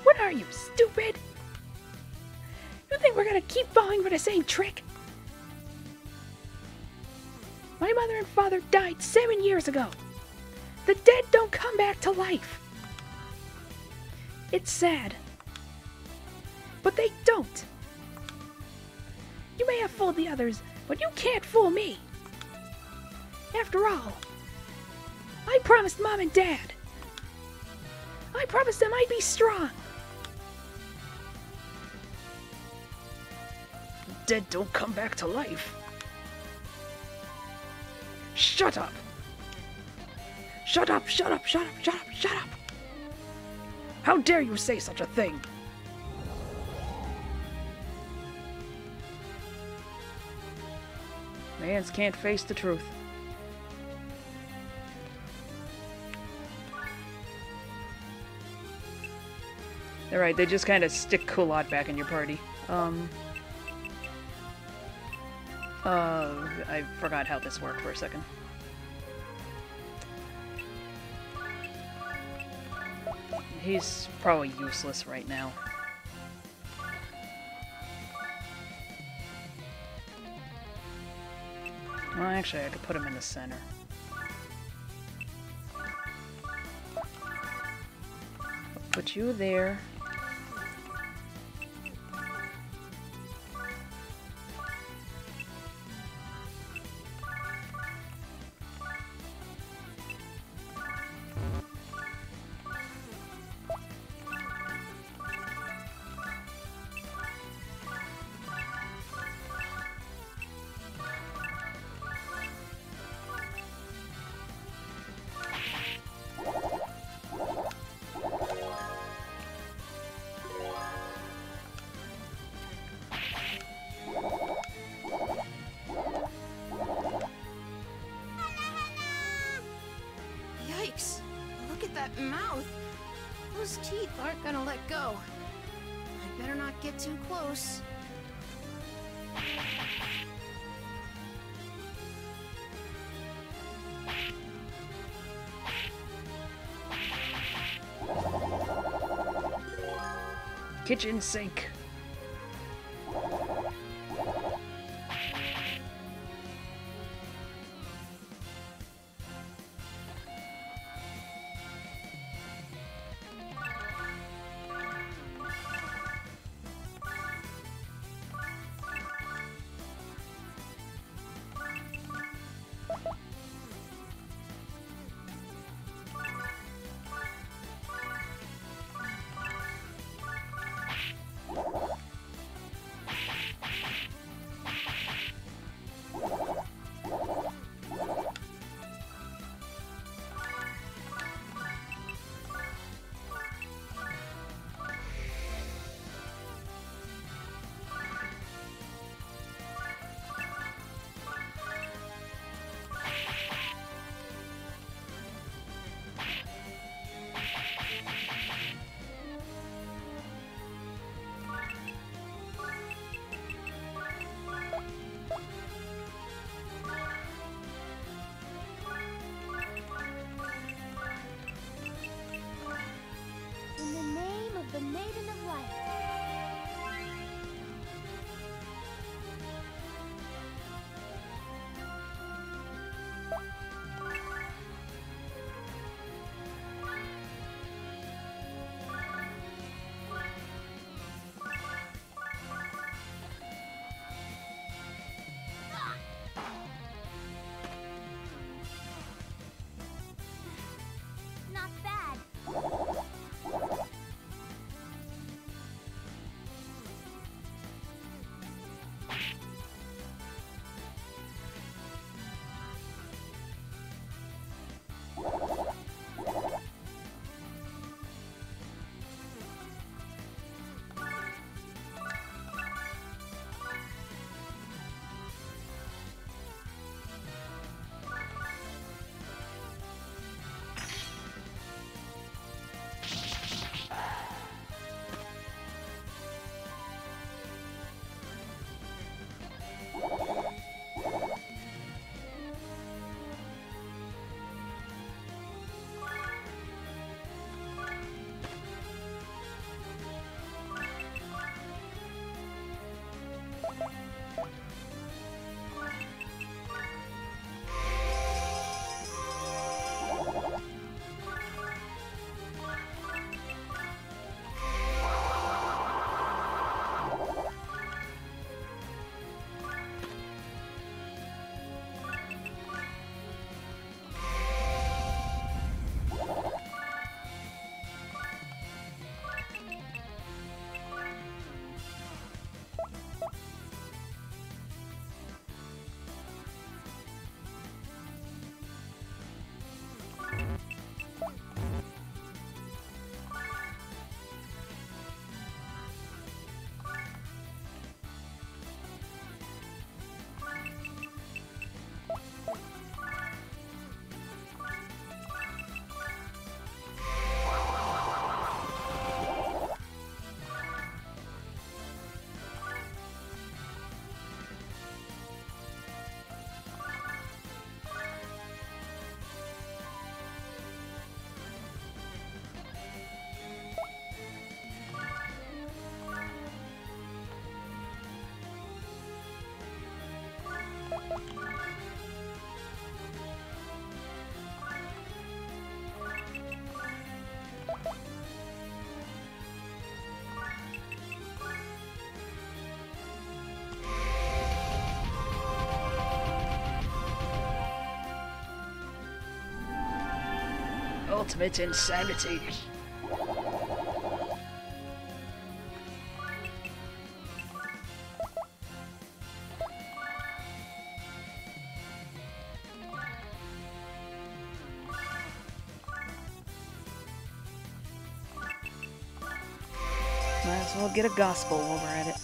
What are you, stupid? You think we're gonna keep falling for the same trick? My mother and father died 7 years ago. The dead don't come back to life. It's sad. But they don't. You may have fooled the others, but you can't fool me. After all, I promised Mom and Dad. I promised them I'd be strong. The dead don't come back to life. Shut up! Shut up, shut up, shut up, shut up, shut up! How dare you say such a thing? Mans can't face the truth. Alright, they just kind of stick Culotte back in your party. I forgot how this worked for a second. He's probably useless right now. Well, actually, I could put him in the center. Put you there. Yikes! Look at that mouth! Those teeth aren't gonna let go. I better not get too close. Kitchen sink. Ultimate insanity. Might as well get a gospel while we're at it.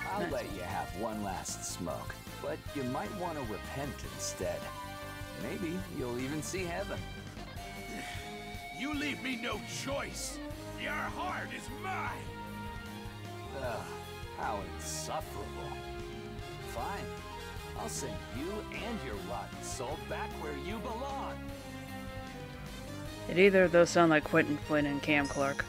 I'll let you have one last smoke, but you might want to repent instead. Maybe you'll even see heaven. You leave me no choice. Your heart is mine. Ugh, how insufferable. Fine. I'll send you and your rotten soul back where you belong. Did either of those sound like Quentin Flynn and Cam Clark?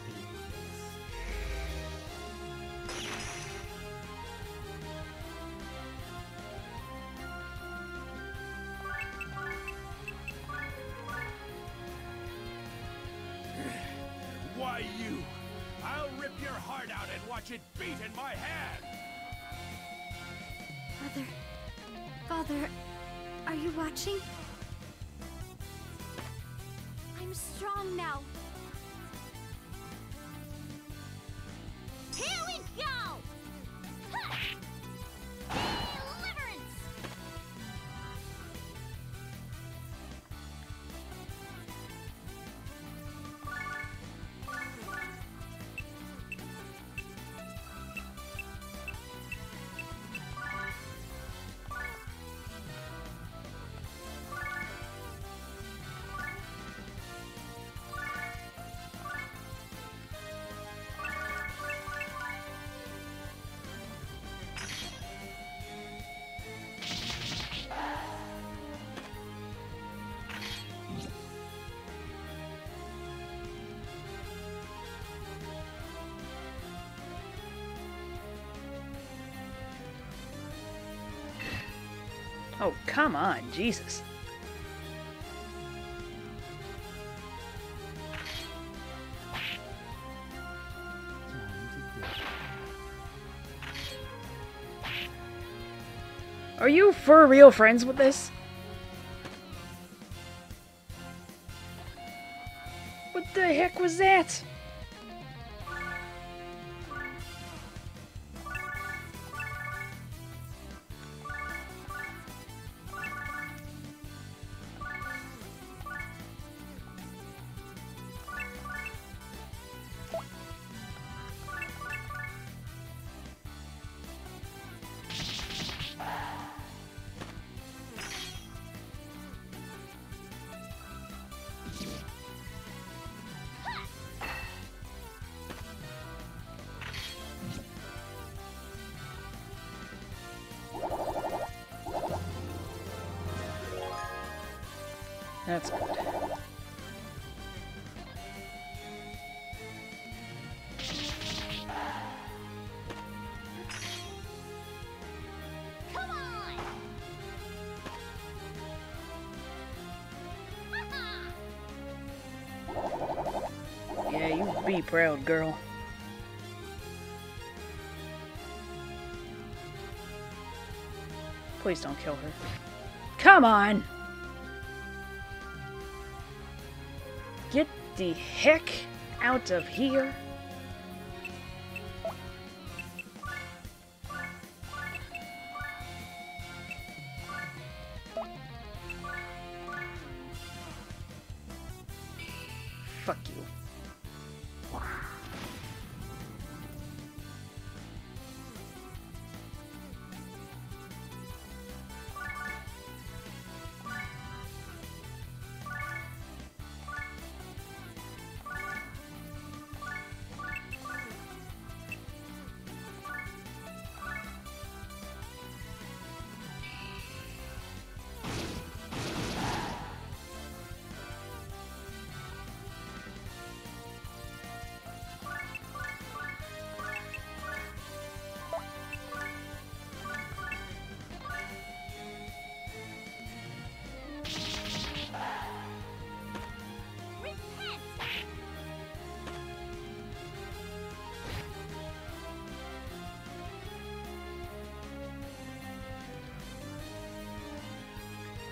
Why you? I'll rip your heart out and watch it beat in my hand. Father, are you watching? I'm strong now. Here we go! Ha! Deliverance! Oh, come on, Jesus. Are you for real friends with this? What the heck was that? That's good. Come on! Yeah, you be proud, girl. Please don't kill her. Come on! Get the heck out of here! Fuck you.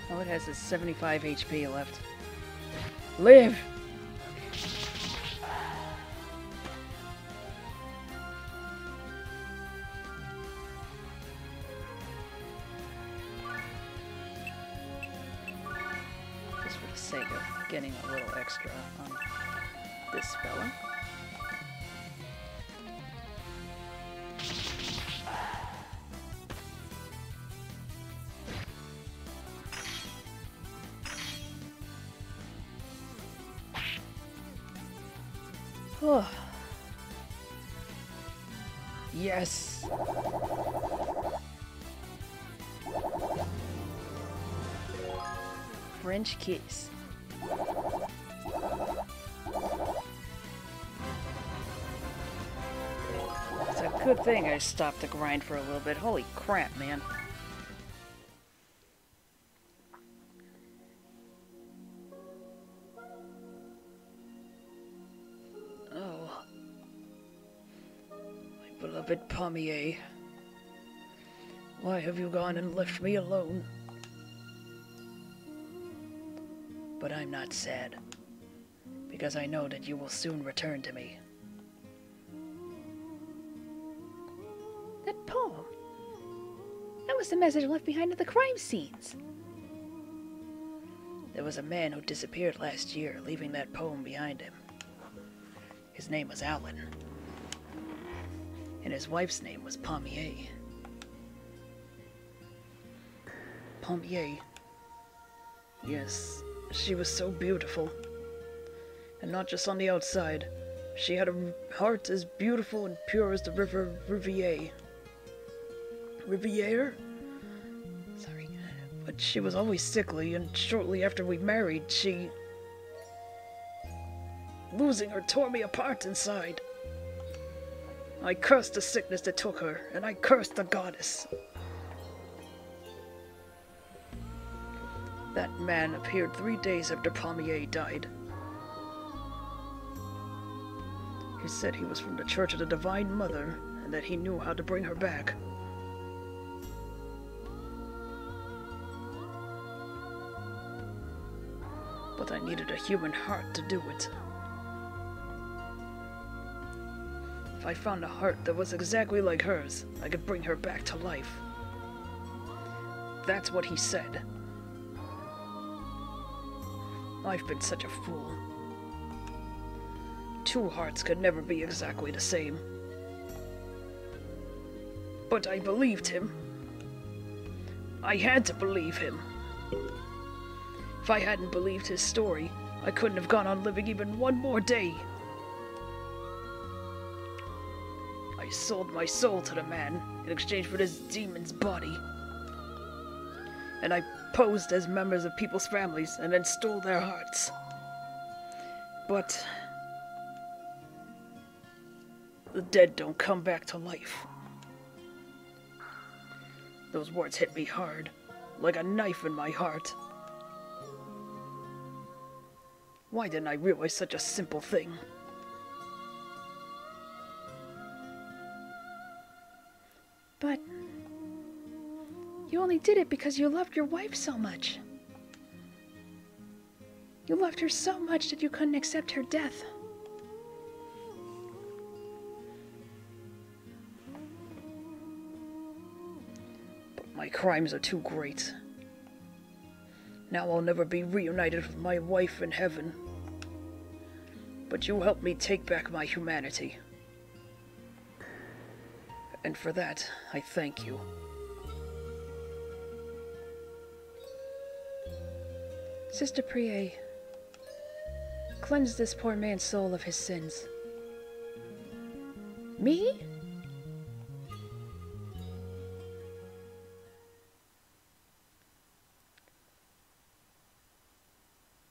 Oh, it has a 75 HP left. Live! Just for the sake of getting a little extra on this fella. Oh. Yes. French kiss. It's a good thing I stopped the grind for a little bit. Holy crap, man. Beloved Priere, why have you gone and left me alone? But I'm not sad, because I know that you will soon return to me. That poem? That was the message left behind at the crime scenes. There was a man who disappeared last year, leaving that poem behind him. His name was Alan. And his wife's name was Priere. Priere. Yes, she was so beautiful. And not just on the outside. She had a heart as beautiful and pure as the river Riviere. Riviere? Sorry. But she was always sickly, and shortly after we married, she... losing her tore me apart inside. I cursed the sickness that took her, and I cursed the goddess. That man appeared 3 days after Priere died. He said he was from the Church of the Divine Mother, and that he knew how to bring her back. But I needed a human heart to do it. If I found a heart that was exactly like hers, I could bring her back to life. That's what he said. I've been such a fool. 2 hearts could never be exactly the same. But I believed him. I had to believe him. If I hadn't believed his story, I couldn't have gone on living even one more day. I sold my soul to the man in exchange for this demon's body. And I posed as members of people's families and then stole their hearts. But the dead don't come back to life. Those words hit me hard, like a knife in my heart. Why didn't I realize such a simple thing? You only did it because you loved your wife so much. You loved her so much that you couldn't accept her death. But my crimes are too great. Now I'll never be reunited with my wife in heaven. But you helped me take back my humanity. And for that, I thank you. Sister Priere, cleanse this poor man's soul of his sins. Me?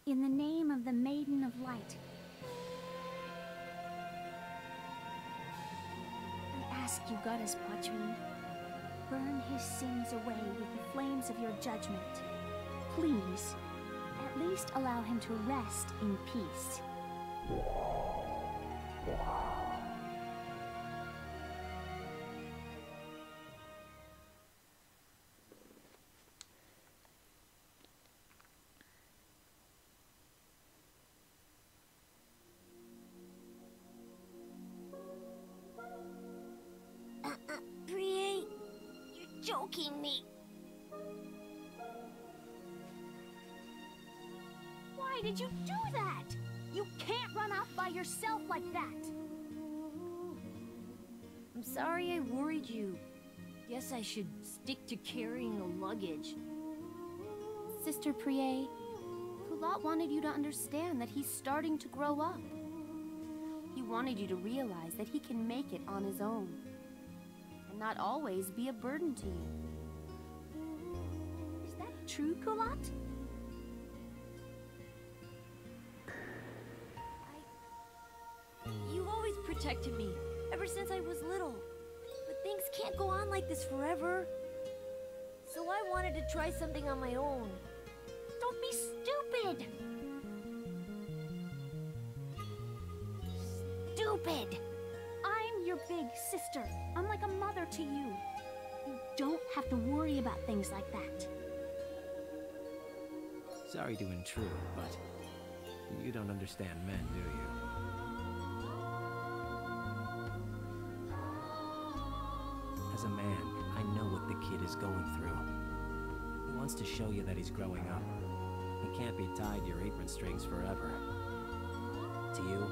In the name of the Maiden of Light, I ask you, Goddess Poitrine, burn his sins away with the flames of your judgment. Please, at least allow him to rest in peace. Priere, you're joking me. Why did you do that? You can't run off by yourself like that. I'm sorry I worried you. Guess I should stick to carrying the luggage. Sister Priere, Culotte wanted you to understand that he's starting to grow up. He wanted you to realize that he can make it on his own, and not always be a burden to you. Is that true, Culotte? You've always protected me, ever since I was little. But things can't go on like this forever. So I wanted to try something on my own. Don't be stupid! Stupid! I'm your big sister. I'm like a mother to you. You don't have to worry about things like that. Sorry to intrude, but you don't understand men, do you? As a man, I know what the kid is going through. He wants to show you that he's growing up. He can't be tied to your apron strings forever. To you,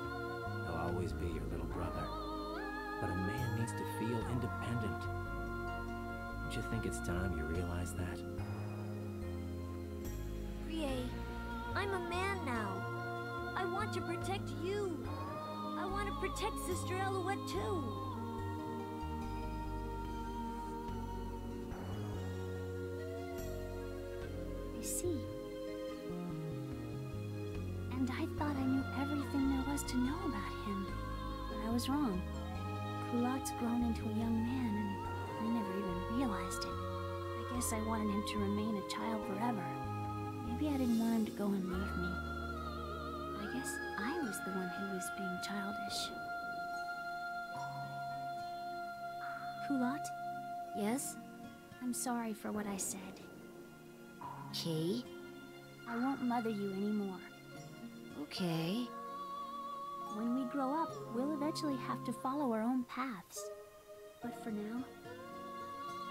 he'll always be your little brother. But a man needs to feel independent. Don't you think it's time you realize that? Priere, I'm a man now. I want to protect you. I want to protect Sister Elouette too. I see. And I thought I knew everything there was to know about him. But I was wrong. Culotte's grown into a young man, and I never even realized it. I guess I wanted him to remain a child forever. Maybe I didn't want him to go and leave me. I guess I was the one who was being childish. Culotte? Yes? I'm sorry for what I said. Okay. I won't mother you anymore. Okay. When we grow up, we'll eventually have to follow our own paths. But for now,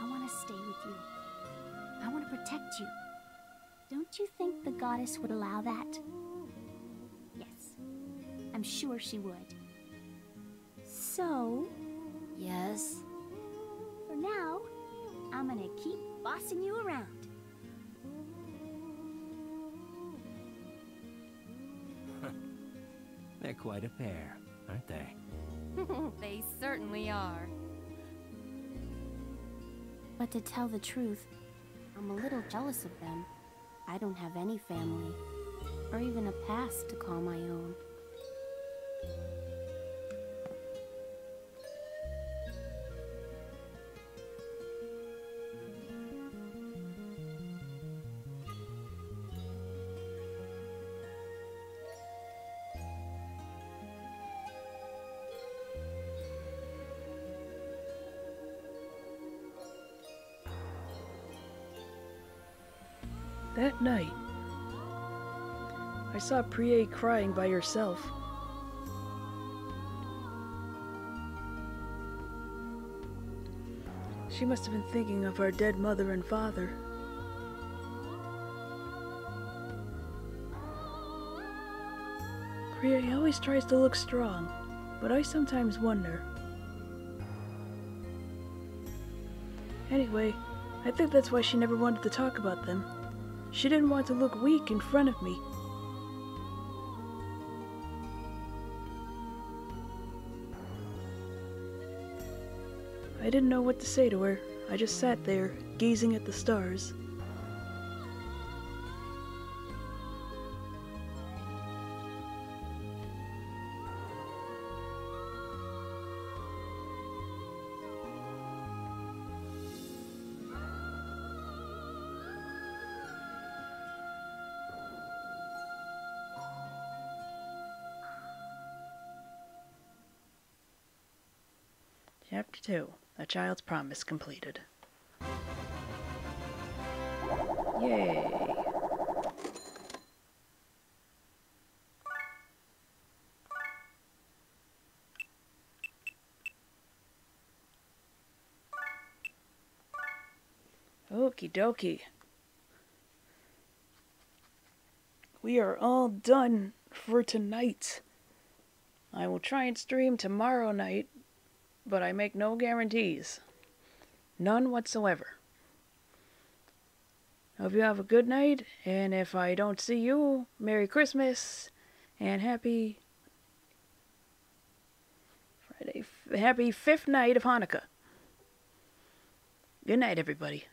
I want to stay with you. I want to protect you. Don't you think the goddess would allow that? Yes, I'm sure she would. So, Yes? for now, I'm gonna keep bossing you around. They're quite a pair, aren't they? They certainly are. But to tell the truth, I'm a little jealous of them. I don't have any family, or even a past to call my own. That night, I saw Priere crying by herself. She must have been thinking of our dead mother and father. Priere always tries to look strong, but I sometimes wonder. Anyway, I think that's why she never wanted to talk about them. She didn't want to look weak in front of me. I didn't know what to say to her. I just sat there, gazing at the stars. Chapter 2. A Child's Promise completed. Yay! Okie dokie. We are all done for tonight. I will try and stream tomorrow night, but I make no guarantees. None whatsoever. Hope you have a good night, and if I don't see you, Merry Christmas, and happy Friday, happy 5th night of Hanukkah. Good night, everybody.